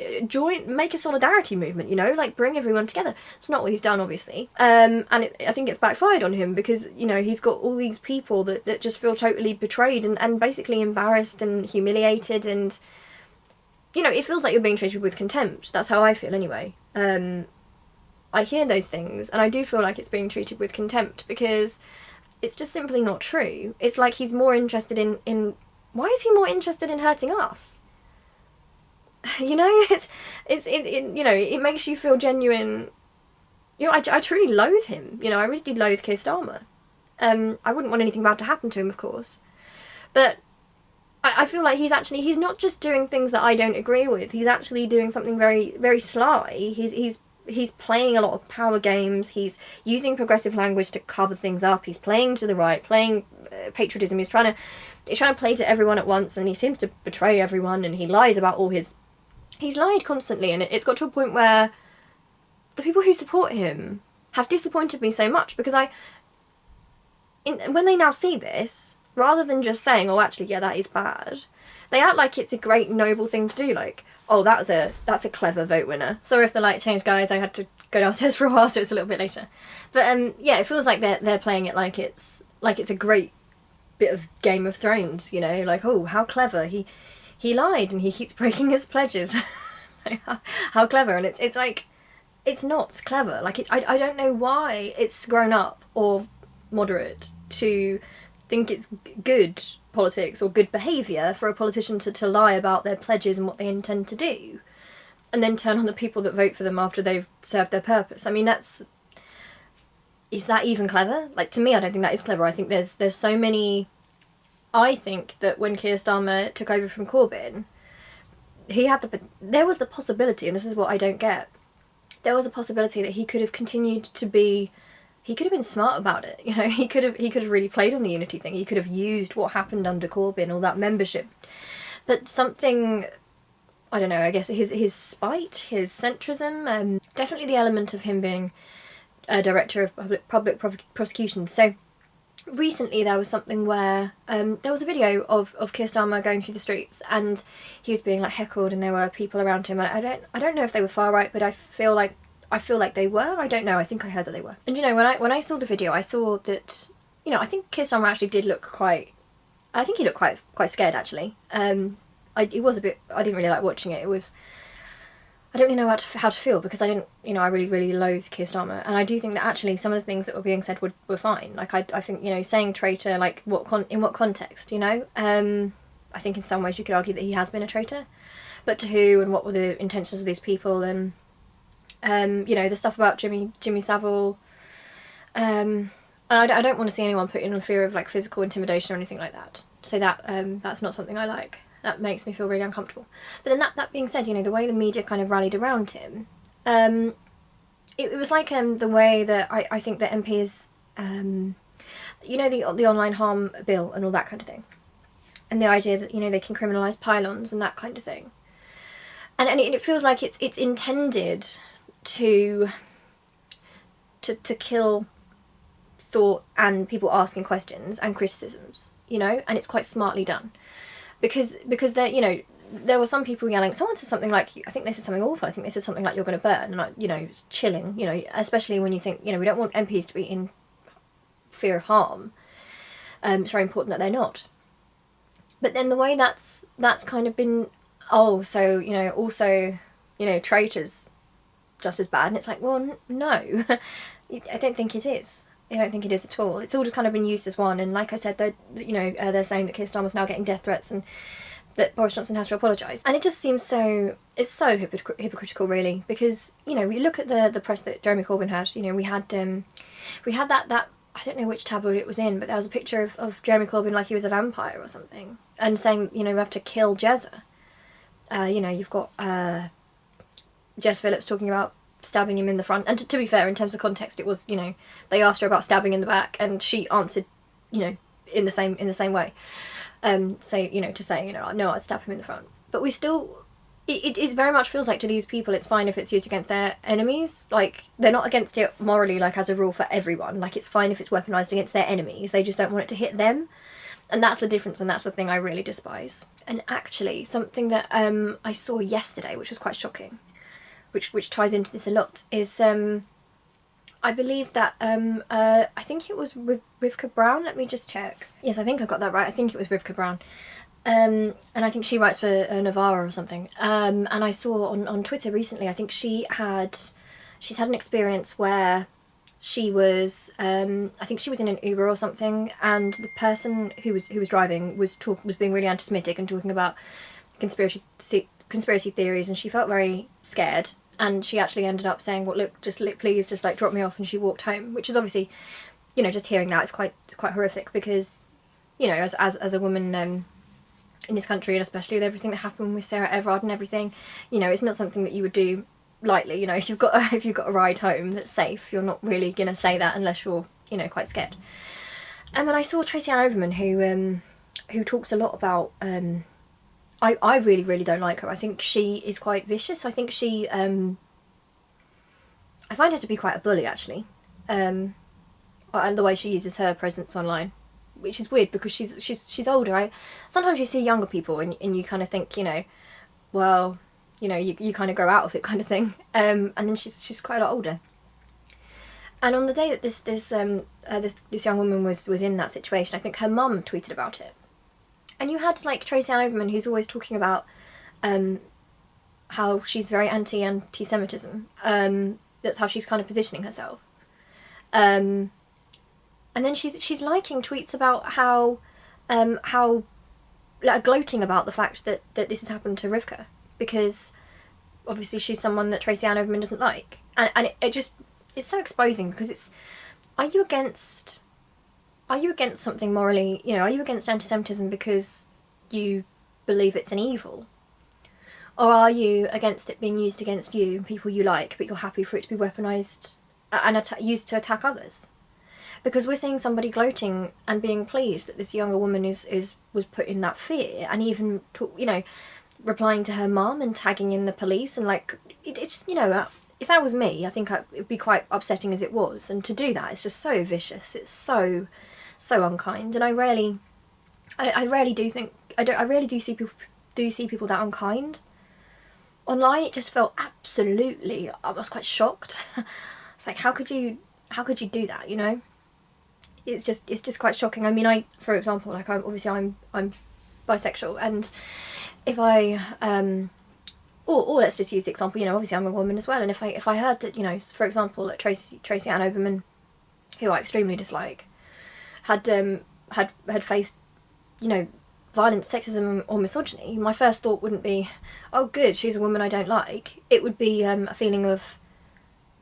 make a solidarity movement, you know, like, bring everyone together. It's not what he's done, obviously. I think it's backfired on him, because, you know, he's got all these people that just feel totally betrayed and basically embarrassed and humiliated, and, you know, it feels like you're being treated with contempt. That's how I feel, anyway. I hear those things and I do feel like it's being treated with contempt, because it's just simply not true. It's like he's more interested in why is he more interested in hurting us? You know, you know, it makes you feel genuine. You know, I truly loathe him. You know, I really loathe Keir Starmer. I wouldn't want anything bad to happen to him, of course. But I feel like he's not just doing things that I don't agree with. He's actually doing something very, very sly. He's playing a lot of power games. He's using progressive language to cover things up. He's playing to the right, playing patriotism. He's trying to play to everyone at once, and he seems to betray everyone, and he lies about all his... He's lied constantly, and it's got to a point where the people who support him have disappointed me so much, because when they now see this, rather than just saying, oh, actually, yeah, that is bad, they act like it's a great, noble thing to do, like, oh, that's a clever vote winner. Sorry if the light changed, guys, I had to go downstairs for a while, so it's a little bit later. But, yeah, it feels like they're playing it like it's a great bit of Game of Thrones, you know, like, oh, how clever, he lied and he keeps breaking his pledges. Like, how clever. And it's like, it's not clever. Like, I don't know why it's grown up or moderate to think it's good politics or good behaviour for a politician to lie about their pledges and what they intend to do, and then turn on the people that vote for them after they've served their purpose. I mean, is that even clever? Like, to me, I don't think that is clever. I think there's so many... I think that when Keir Starmer took over from Corbyn, there was the possibility, and this is what I don't get, there was a possibility that he could have continued to be... He could have been smart about it, you know. He could have really played on the unity thing. He could have used what happened under Corbyn, all that membership. But something, I don't know, I guess his spite, his centrism, definitely the element of him being a director of public prosecution. So recently there was something where there was a video of Keir Starmer going through the streets, and he was being like heckled, and there were people around him. And I don't know if they were far right, but I feel like they were. I don't know. I think I heard that they were. And you know, when I saw the video, I saw that, you know, I think Keir Starmer actually did look quite... I think he looked quite scared, actually. It was a bit... I didn't really like watching it. It was... I don't really know how to feel, because I didn't... You know, I really, really loathe Keir Starmer. And I do think that actually some of the things that were being said were fine. Like, I think, you know, saying traitor, like, in what context, you know? I think in some ways you could argue that he has been a traitor. But to who, and what were the intentions of these people, and... you know, the stuff about Jimmy Savile, and I don't want to see anyone put in fear of like physical intimidation or anything like that. So that's not something I like. That makes me feel really uncomfortable. But then that being said, you know, the way the media kind of rallied around him, it was like the way that I think that MPs, you know, the online harm bill and all that kind of thing, and the idea that, you know, they can criminalise pylons and that kind of thing, and it feels like it's intended to kill thought and people asking questions and criticisms, you know, and it's quite smartly done, because there, you know, there were some people yelling. Someone said something like, I think they said something awful. I think they said something like, "You're going to burn," and you know, it's chilling, you know, especially when you think, you know, we don't want MPs to be in fear of harm. It's very important that they're not. But then the way that's kind of been, oh, so, you know, also, you know, traitors just as bad, and it's like, well, no, I don't think it is. I don't think it is at all. It's all just kind of been used as one, and like I said, they're saying that Keir Starmer's now getting death threats, and that Boris Johnson has to apologise. And it just seems it's so hypocritical, really, because, you know, we look at the press that Jeremy Corbyn had. You know, we had that I don't know which tabloid it was in, but there was a picture of Jeremy Corbyn like he was a vampire or something, and saying, you know, we have to kill Jezza. You know, you've got Jess Phillips talking about stabbing him in the front, and to be fair, in terms of context, it was, you know, they asked her about stabbing in the back, and she answered, you know, in the same way. Say, you know, to say, you know, no, I'd stab him in the front. But we still, it very much feels like to these people it's fine if it's used against their enemies. Like, they're not against it morally, like as a rule for everyone. Like, it's fine if it's weaponised against their enemies. They just don't want it to hit them. And that's the difference, and that's the thing I really despise. And actually, something that I saw yesterday, which was quite shocking, which ties into this a lot, is I believe that I think it was Rivka Brown. Let me just check. Yes, I think I got that right. I think it was Rivka Brown, and I think she writes for Novara or something. And I saw on Twitter recently, I think she had she's had an experience where she was, I think she was in an Uber or something, and the person who was driving was being really anti-Semitic and talking about conspiracy theories, and she felt very scared, and she actually ended up saying, well, look, please just like drop me off, and she walked home, which is obviously, you know, just hearing that is quite horrific, because, you know, as a woman in this country, and especially with everything that happened with Sarah Everard and everything, you know, it's not something that you would do lightly. You know, if you've got a ride home that's safe, you're not really gonna say that unless you're, you know, quite scared. And then I saw Tracy Ann Overman, who talks a lot about, I really don't like her. I think she is quite vicious. I think she, I find her to be quite a bully, actually, and the way she uses her presence online, which is weird because she's older. Sometimes you see younger people and you kind of think, you know, well, you know, you kind of grow out of it, kind of thing. And then she's quite a lot older. And on the day that this young woman was in that situation, I think her mum tweeted about it. And you had like Tracy Ann Overman, who's always talking about how she's very anti-Semitism. That's how she's kind of positioning herself. And then she's liking tweets about how like, gloating about the fact that this has happened to Rivka, because obviously she's someone that Tracy Ann Overman doesn't like, and it's so exposing, because it's, are you against something morally, you know, are you against anti-Semitism because you believe it's an evil, or are you against it being used against you and people you like, but you're happy for it to be weaponised and used to attack others? Because we're seeing somebody gloating and being pleased that this younger woman was put in that fear, and even you know, replying to her mum and tagging in the police, and like it's just, you know, if that was me, I think it'd be quite upsetting as it was, and to do that, it's just so vicious. It's so unkind, and I rarely do see people that unkind online. It just felt absolutely, I was quite shocked. It's like, how could you do that, you know? It's just quite shocking. I mean, for example, like I'm bisexual, and if I or let's just use the example, you know, obviously I'm a woman as well, and if I heard that, you know, for example, that Tracy Ann Overman, who I extremely dislike, had faced, you know, violent sexism or misogyny, my first thought wouldn't be, oh good, she's a woman I don't like. It would be a feeling of,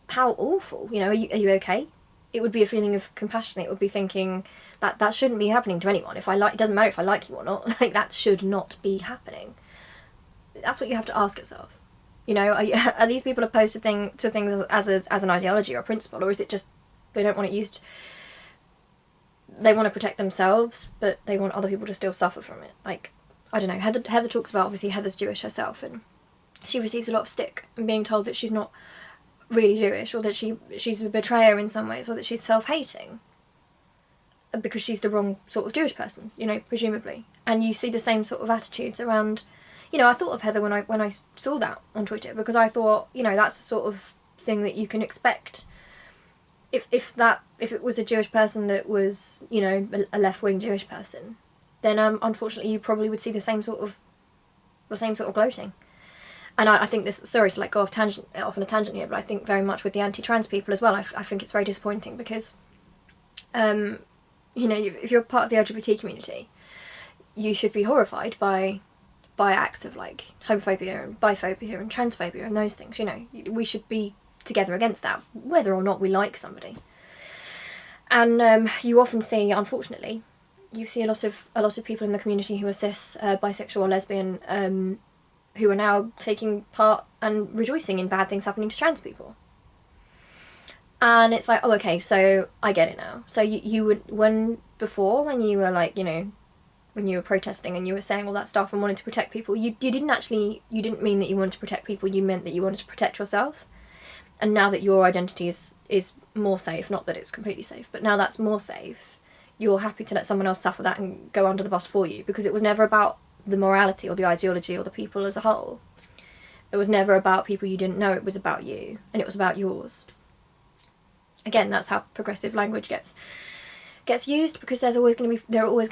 how awful, you know, are you okay? It would be a feeling of compassion. It would be thinking that shouldn't be happening to anyone. If I like, it doesn't matter if I like you or not, like that should not be happening. That's what you have to ask yourself. You know, are these people opposed to things as an ideology or a principle, or is it just they don't want it used? They want to protect themselves, but they want other people to still suffer from it. Like, I don't know. Heather talks about, obviously Heather's Jewish herself, and she receives a lot of stick and being told that she's not really Jewish, or that she's a betrayer in some ways, or that she's self-hating because she's the wrong sort of Jewish person, you know, presumably. And you see the same sort of attitudes around, you know, I thought of Heather when I saw that on Twitter, because I thought, you know, that's the sort of thing that you can expect if it was a Jewish person that was, you know, a left-wing Jewish person, then unfortunately you probably would see the same sort of gloating. And I think this, sorry to like go off on a tangent here, but I think very much with the anti-trans people as well, I think it's very disappointing, because, you know, if you're part of the LGBT community, you should be horrified by acts of like homophobia and biphobia and transphobia and those things. You know, we should be together against that, whether or not we like somebody. And you often see, unfortunately, you see a lot of people in the community who are cis, bisexual or lesbian, who are now taking part and rejoicing in bad things happening to trans people. And it's like, oh, okay, so I get it now. So you would, when you were like, you know, when you were protesting and you were saying all that stuff and wanted to protect people, you didn't mean that you wanted to protect people, you meant that you wanted to protect yourself. And now that your identity is more safe, not that it's completely safe, but now that's more safe, you're happy to let someone else suffer that and go under the bus for you, because it was never about the morality or the ideology or the people as a whole. It was never about people you didn't know, it was about you, and it was about yours. Again, that's how progressive language gets used, because there are always going to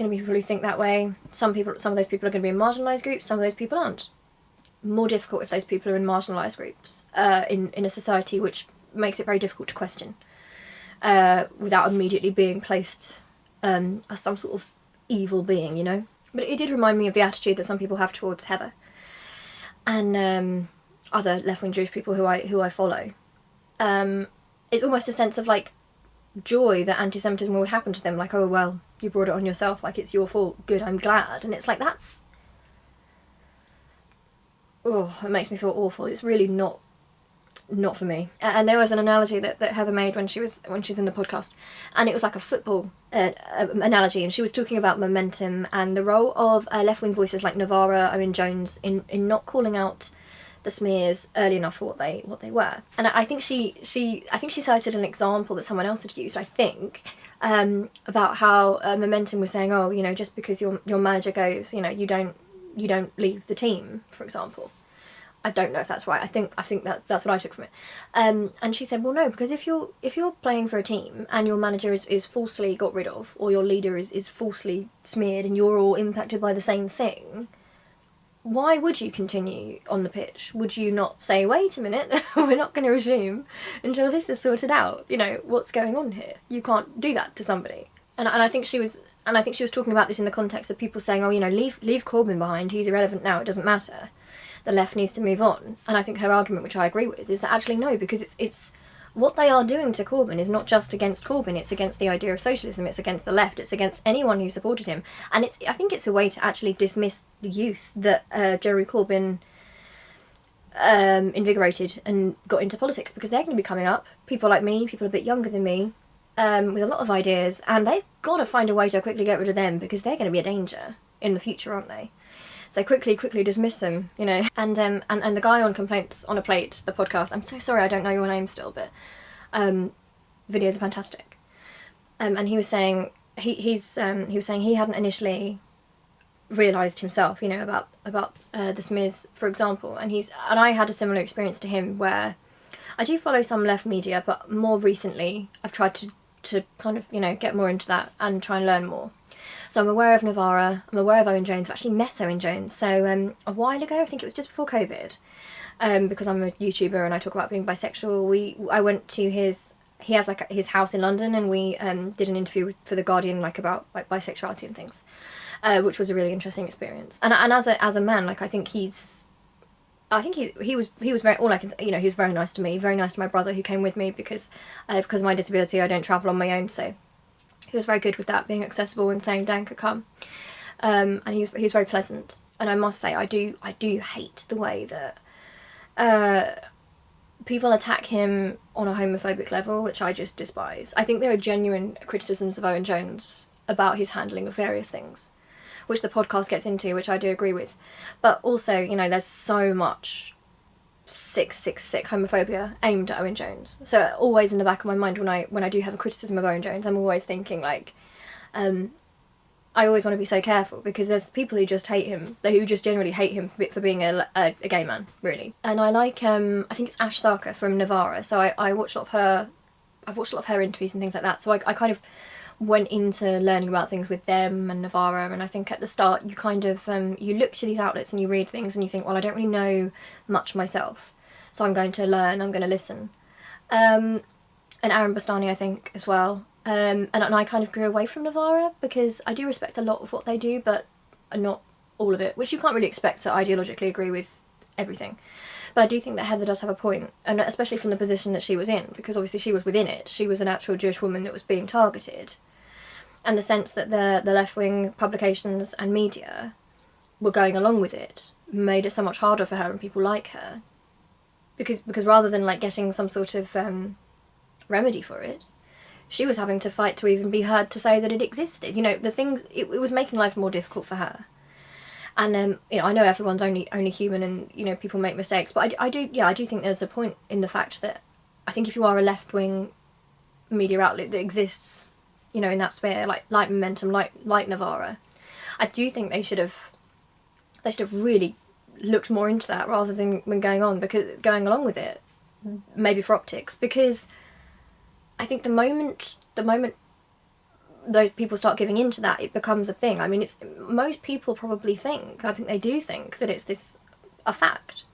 be people who think that way. Some of those people are going to be in marginalised groups, some of those people aren't. More difficult if those people are in marginalised groups, in a society which makes it very difficult to question without immediately being placed as some sort of evil being, you know. But it did remind me of the attitude that some people have towards Heather and other left-wing Jewish people who I follow. It's almost a sense of like joy that anti-Semitism would happen to them, like, oh well, you brought it on yourself, like it's your fault, good, I'm glad. And it's like, that's, oh, it makes me feel awful. It's really not for me. And there was an analogy that Heather made when she's in the podcast, and it was like a football analogy, and she was talking about momentum and the role of left-wing voices like Navarra, Owen Jones in not calling out the smears early enough for what they were. And I think she cited an example that someone else had used, I think, about how Momentum was saying, oh, you know, just because your manager goes, you know, you don't leave the team, for example. I don't know if that's right. I think that's what I took from it. And she said, well, no, because if you're playing for a team and your manager is falsely got rid of, or your leader is falsely smeared, and you're all impacted by the same thing, why would you continue on the pitch? Would you not say, wait a minute, we're not going to resume until this is sorted out? You know, what's going on here? You can't do that to somebody. And I think she was talking about this in the context of people saying, oh, you know, leave Corbyn behind, he's irrelevant now, it doesn't matter. The left needs to move on. And I think her argument, which I agree with, is that actually no, because it's what they are doing to Corbyn is not just against Corbyn, it's against the idea of socialism, it's against the left, it's against anyone who supported him. And I think it's a way to actually dismiss the youth that Jeremy Corbyn invigorated and got into politics, because they're going to be coming up, people like me, people a bit younger than me, with a lot of ideas, and they've got to find a way to quickly get rid of them, because they're going to be a danger in the future, aren't they? So quickly dismiss them, you know. And the guy on Complaints on a Plate, the podcast, I'm so sorry I don't know your name still, but videos are fantastic. And he was saying he was saying he hadn't initially realised himself, you know, about the smears, for example. And I had a similar experience to him, where I do follow some left media, but more recently I've tried to kind of, you know, get more into that and try and learn more. So I'm aware of Navarra, I'm aware of Owen Jones. I've actually met Owen Jones. So a while ago, I think it was just before COVID, because I'm a YouTuber and I talk about being bisexual, I went to he has like his house in London, and we did an interview for The Guardian, like about like bisexuality and things, which was a really interesting experience. And as a man, like I think he was very, all I can say, you know, he was very nice to me, very nice to my brother who came with me, because of my disability I don't travel on my own, so he was very good with that, being accessible and saying Dan could come, and he was very pleasant. And I must say, I do hate the way that people attack him on a homophobic level, which I just despise. I think there are genuine criticisms of Owen Jones about his handling of various things, which the podcast gets into, which I do agree with. But also, you know, there's so much sick homophobia aimed at Owen Jones. So always in the back of my mind when I do have a criticism of Owen Jones, I'm always thinking like, I always want to be so careful, because there's people who just hate him, who just generally hate him for being a gay man, really. And I like, I think it's Ash Sarkar from Navarra, so I've watched a lot of her interviews and things like that, so I kind of went into learning about things with them and Navarra. And I think at the start you kind of you look to these outlets and you read things and you think, well, I don't really know much myself, so I'm going to learn, I'm going to listen. And Aaron Bastani, I think, as well. And I kind of grew away from Navarra, because I do respect a lot of what they do, but not all of it, which you can't really expect to ideologically agree with everything. But I do think that Heather does have a point, and especially from the position that she was in, because obviously she was within it. She was an actual Jewish woman that was being targeted. And the sense that the left-wing publications and media were going along with it made it so much harder for her and people like her. Because rather than like getting some sort of remedy for it, she was having to fight to even be heard to say that it existed. You know, the things, it was making life more difficult for her. And you know, I know everyone's only human, and you know, people make mistakes, but I do think there's a point in the fact that I think if you are a left-wing media outlet that exists, you know, in that sphere, like Momentum, like Navarra, I do think they should have really looked more into that rather than going along with it, maybe for optics, because I think the moment those people start giving into that, it becomes a thing. I mean, most people probably think, I think they do think, that it's a fact.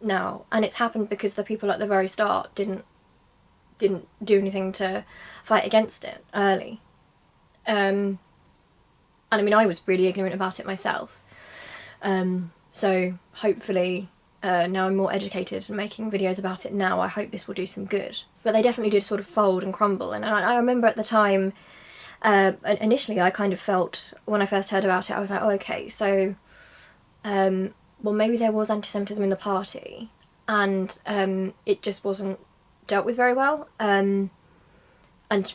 now, and it's happened because the people at the very start didn't do anything to fight against it early. And I mean, I was really ignorant about it myself. So hopefully, now I'm more educated and making videos about it now, I hope this will do some good. But they definitely did sort of fold and crumble, and I remember at the time, initially I kind of felt, when I first heard about it, I was like, oh, okay, so, well, maybe there was anti-Semitism in the party, and it just wasn't dealt with very well, and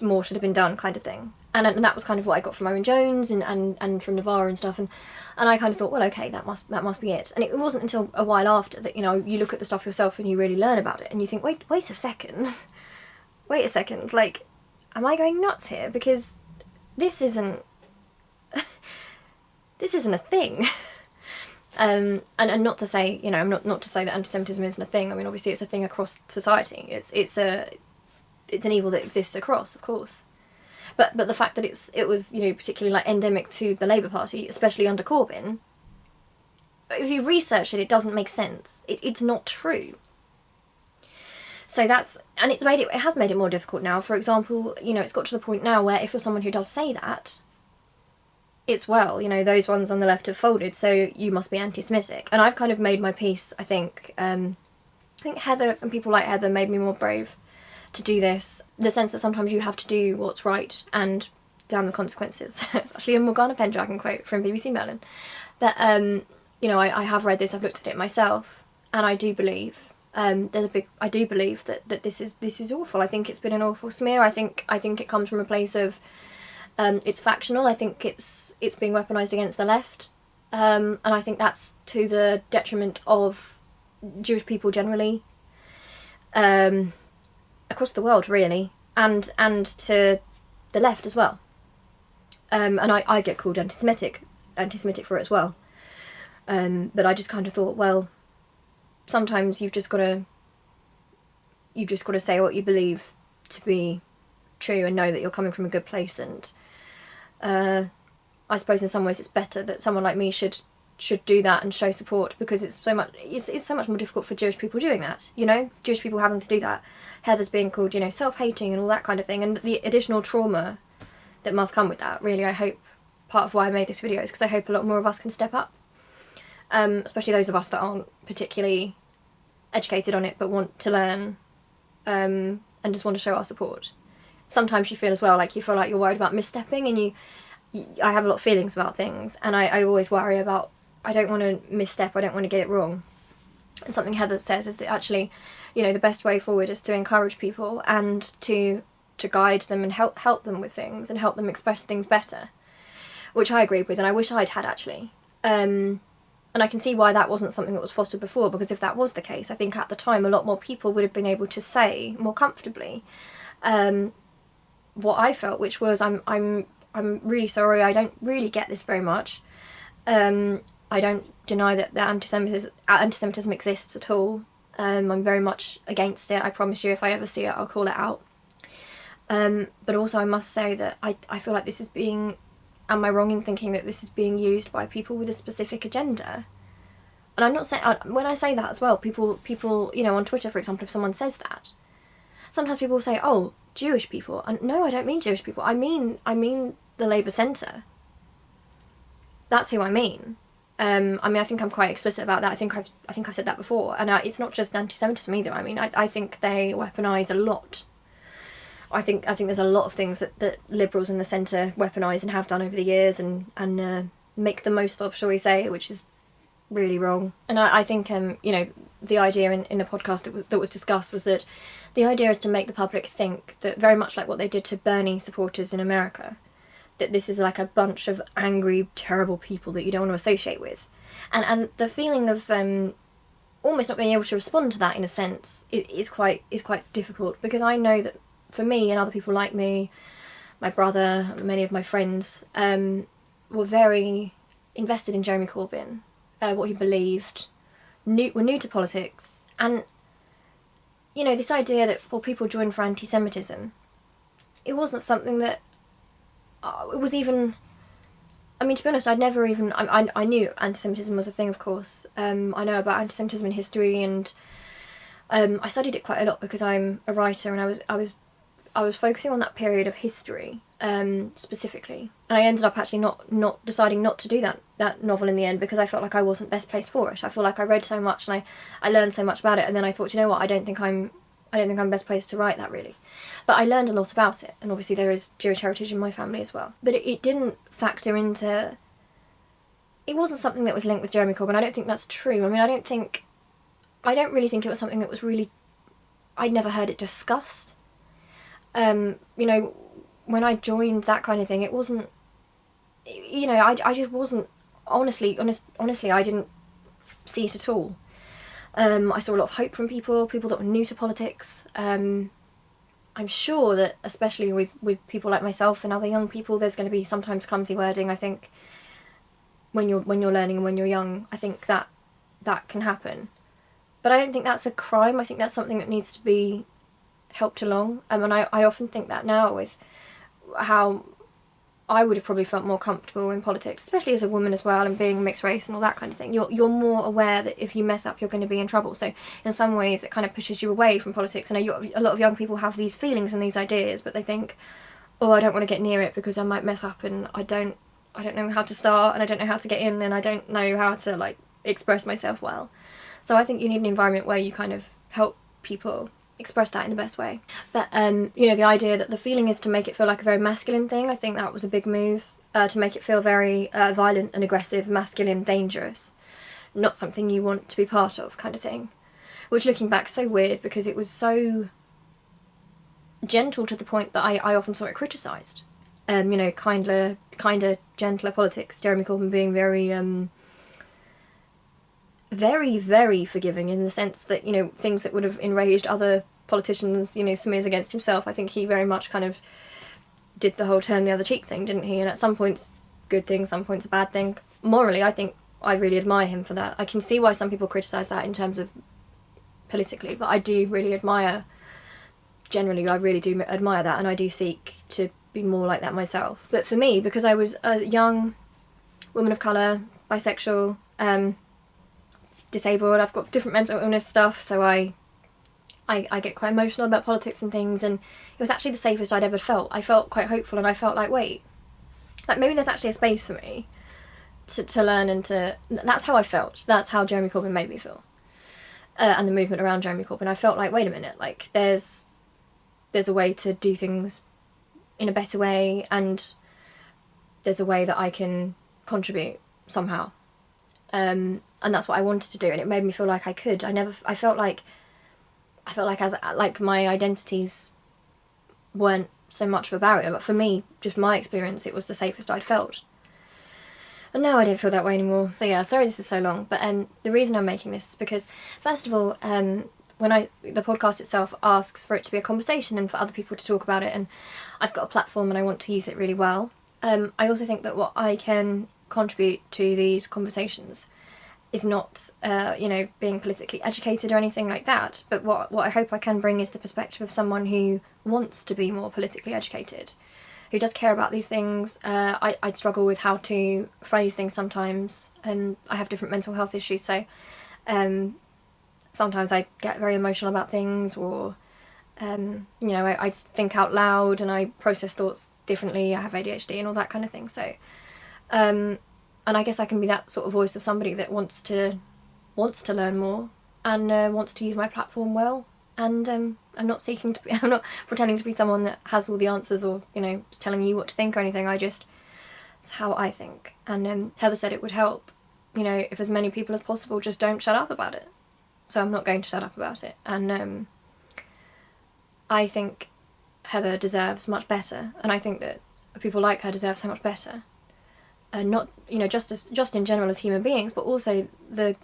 more should have been done, kind of thing. And that was kind of what I got from Owen Jones and from Navarre and stuff, and I kind of thought, well, okay, that must be it. And it wasn't until a while after that, you know, you look at the stuff yourself and you really learn about it, and you think, wait a second, like, am I going nuts here? Because this isn't a thing. And not to say, you know, not to say that anti-Semitism isn't a thing. I mean, obviously it's a thing across society. It's an evil that exists across, of course. But the fact that it was, you know, particularly like endemic to the Labour Party, especially under Corbyn, if you research it, it doesn't make sense. It's not true. So it has made it more difficult now. For example, you know, it's got to the point now where if you're someone who does say that, it's, well, you know, those ones on the left have folded, so you must be anti-Semitic. And I've kind of made my peace, I think. I think Heather and people like Heather made me more brave to do this. The sense that sometimes you have to do what's right and damn the consequences. It's actually a Morgana Pendragon quote from BBC Merlin. But, you know, I have read this, I've looked at it myself, and I do believe, I do believe that this is awful. I think it's been an awful smear. I think it comes from a place of, it's factional. I think it's being weaponised against the left. And I think that's to the detriment of Jewish people generally. Across the world, really, and to the left as well. And I get called anti-Semitic for it as well. But I just kind of thought, well, sometimes you've just got to say what you believe to be true and know that you're coming from a good place. And I suppose in some ways it's better that someone like me should do that and show support, because it's so much more difficult for Jewish people doing that, you know, Jewish people having to do that. Heather's being called, you know, self-hating and all that kind of thing, and the additional trauma that must come with that. Really, I hope part of why I made this video is because I hope a lot more of us can step up, especially those of us that aren't particularly educated on it but want to learn, and just want to show our support. Sometimes you feel as well like you're worried about misstepping, and I have a lot of feelings about things, and I always worry about, I don't want to misstep, I don't want to get it wrong. And something Heather says is that actually, you know, the best way forward is to encourage people and to guide them and help them with things and help them express things better, which I agree with, and I wish I'd had actually. And I can see why that wasn't something that was fostered before, because if that was the case, I think at the time a lot more people would have been able to say more comfortably what I felt, which was, I'm really sorry, I don't really get this very much. I don't deny that anti-Semitism exists at all. I'm very much against it. I promise you, if I ever see it, I'll call it out. But also I must say that I feel like this is being, am I wrong in thinking that this is being used by people with a specific agenda? And I'm not saying, when I say that as well, people, you know, on Twitter, for example, if someone says that, sometimes people will say, oh, Jewish people. And no, I don't mean Jewish people. I mean the Labour Centre. That's who I mean. I mean, I think I'm quite explicit about that. I think I've said that before. And it's not just anti-Semitism either. I mean, I think they weaponise a lot. I think there's a lot of things that Liberals in the centre weaponise and have done over the years and make the most of, shall we say, which is really wrong. And I think, you know, the idea in the podcast that was discussed was that the idea is to make the public think that, very much like what they did to Bernie supporters in America, that this is like a bunch of angry, terrible people that you don't want to associate with. And the feeling of almost not being able to respond to that, in a sense, is quite difficult, because I know that for me and other people like me, my brother, many of my friends, were very invested in Jeremy Corbyn, what he believed, were new to politics, and, you know, this idea that, well, people join for anti-Semitism, it wasn't something that it was even I mean, to be honest, I'd never even... I knew anti-Semitism was a thing, of course. I know about anti-Semitism in history, and I studied it quite a lot because I'm a writer, and I was focusing on that period of history specifically. And I ended up actually not deciding not to do that novel in the end because I felt like I wasn't best placed for it. I feel like I read so much and I learned so much about it, and then I thought, you know what, I don't think I'm best placed to write that, really. But I learned a lot about it, and obviously there is Jewish heritage in my family as well. But it didn't factor into... It wasn't something that was linked with Jeremy Corbyn. I don't think that's true. I mean, I don't really think it was something that was really... I'd never heard it discussed. You know, when I joined that kind of thing, it wasn't... You know, I just wasn't... Honestly, I didn't see it at all. I saw a lot of hope from people that were new to politics. I'm sure that, especially with people like myself and other young people, there's going to be sometimes clumsy wording. I think when you're learning and when you're young, I think that can happen. But I don't think that's a crime. I think that's something that needs to be helped along. And I often think that now with how I would have probably felt more comfortable in politics, especially as a woman as well, and being mixed race and all that kind of thing. You're more aware that if you mess up, you're going to be in trouble. So in some ways, it kind of pushes you away from politics. And a lot of young people have these feelings and these ideas, but they think, oh, I don't want to get near it because I might mess up, and I don't know how to start, and I don't know how to get in, and I don't know how to like express myself well. So I think you need an environment where you kind of help people express that in the best way. But you know, the idea that the feeling is to make it feel like a very masculine thing, I think that was a big move, to make it feel very violent and aggressive, masculine, dangerous, not something you want to be part of, kind of thing. Which, looking back, is so weird because it was so gentle to the point that I often saw it criticised. You know, kinder, gentler politics. Jeremy Corbyn being very very, very forgiving in the sense that, you know, things that would have enraged other politicians, you know, smears against himself, I think he very much kind of did the whole turn the other cheek thing, didn't he? And at some points, good thing, some points a bad thing. Morally, I think I really admire him for that. I can see why some people criticise that in terms of politically, but I do really admire, generally, I really do admire that, and I do seek to be more like that myself. But for me, because I was a young woman of colour, bisexual, disabled, I've got different mental illness stuff, so I get quite emotional about politics and things, and it was actually the safest I'd ever felt. I felt quite hopeful, and I felt like, wait, like maybe there's actually a space for me to learn, and that's how I felt. That's how Jeremy Corbyn made me feel. And the movement around Jeremy Corbyn, I felt like, wait a minute, like there's a way to do things in a better way, and there's a way that I can contribute somehow. And that's what I wanted to do, and it made me feel like I could. I felt like my identities weren't so much of a barrier, but for me, just my experience, it was the safest I'd felt. And now I don't feel that way anymore. So yeah, sorry this is so long, but the reason I'm making this is because, first of all, when the podcast itself asks for it to be a conversation and for other people to talk about it, and I've got a platform and I want to use it really well. I also think that what I can contribute to these conversations is not, you know, being politically educated or anything like that, but what I hope I can bring is the perspective of someone who wants to be more politically educated, who does care about these things. I struggle with how to phrase things sometimes, and I have different mental health issues, so sometimes I get very emotional about things, or you know, I think out loud and I process thoughts differently. I have ADHD and all that kind of thing, so and I guess I can be that sort of voice of somebody that wants to learn more, and wants to use my platform well, and I'm not pretending to be someone that has all the answers, or, you know, is telling you what to think or anything. It's how I think. And Heather said it would help, you know, if as many people as possible just don't shut up about it. So I'm not going to shut up about it, and I think Heather deserves much better, and I think that people like her deserve so much better. Not, you know, just in general as human beings, but also the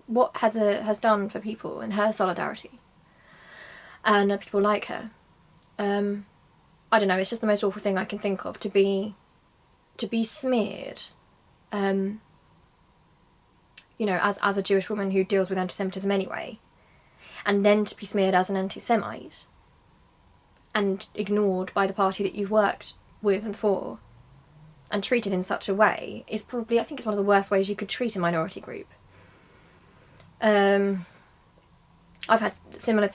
what Heather has done for people and her solidarity, and people like her. I don't know, it's just the most awful thing I can think of, to be smeared, you know, as a Jewish woman who deals with anti-Semitism anyway, and then to be smeared as an anti-Semite and ignored by the party that you've worked with and for, and treated in such a way is probably, I think it's one of the worst ways you could treat a minority group. I've had similar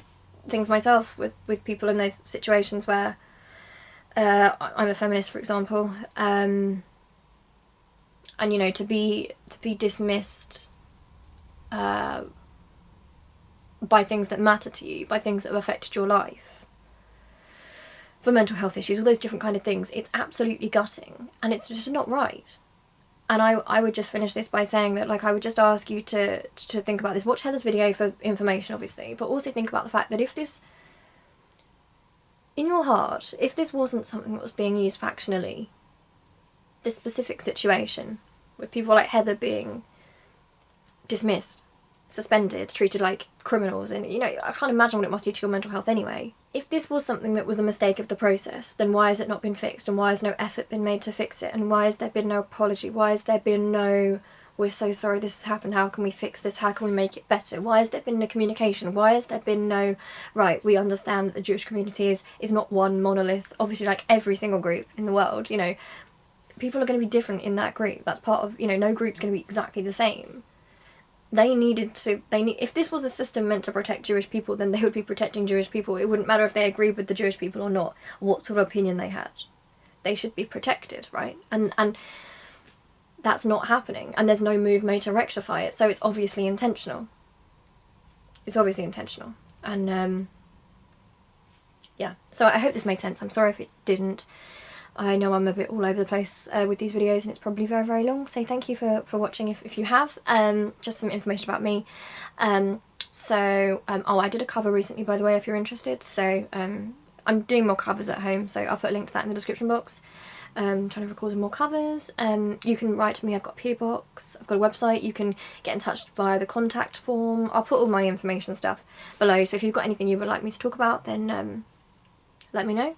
things myself with people in those situations where I'm a feminist, for example, and you know, to be dismissed by things that matter to you, by things that have affected your life, for mental health issues, all those different kind of things, it's absolutely gutting, and it's just not right. And I would just finish this by saying that, like, I would just ask you to think about this. Watch Heather's video for information, obviously, but also think about the fact that if this, in your heart, if this wasn't something that was being used factionally, this specific situation, with people like Heather being dismissed, suspended, treated like criminals, and, you know, I can't imagine what it must do to your mental health anyway. If this was something that was a mistake of the process, then why has it not been fixed, and why has no effort been made to fix it, and why has there been no apology, why has there been no, we're so sorry this has happened, how can we fix this, how can we make it better, why has there been no communication, why has there been no, right, we understand that the Jewish community is not one monolith, obviously, like every single group in the world, you know, people are going to be different in that group, that's part of, you know, no group's going to be exactly the same. If this was a system meant to protect Jewish people, then they would be protecting Jewish people. It wouldn't matter if they agreed with the Jewish people or not, what sort of opinion they had. They should be protected, right? And that's not happening, and there's no move made to rectify it, so it's obviously intentional. It's obviously intentional. And, yeah. So I hope this made sense. I'm sorry if it didn't. I know I'm a bit all over the place with these videos, and it's probably very, very long, so thank you for watching if you have. Just some information about me. Oh, I did a cover recently, by the way, if you're interested, so I'm doing more covers at home, so I'll put a link to that in the description box. Trying to record some more covers. You can write to me, I've got a PO box, I've got a website, you can get in touch via the contact form. I'll put all my information and stuff below, so if you've got anything you would like me to talk about, then let me know.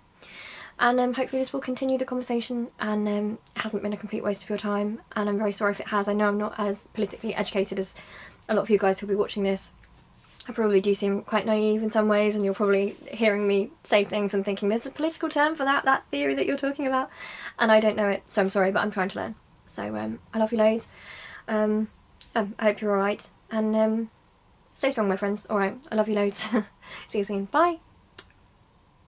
And hopefully this will continue the conversation, and it hasn't been a complete waste of your time, and I'm very sorry if it has. I know I'm not as politically educated as a lot of you guys who'll be watching this. I probably do seem quite naive in some ways, and you're probably hearing me say things and thinking there's a political term for that theory that you're talking about, and I don't know it, so I'm sorry, but I'm trying to learn. So I love you loads. I hope you're alright, and stay strong, my friends. Alright, I love you loads. See you soon. Bye!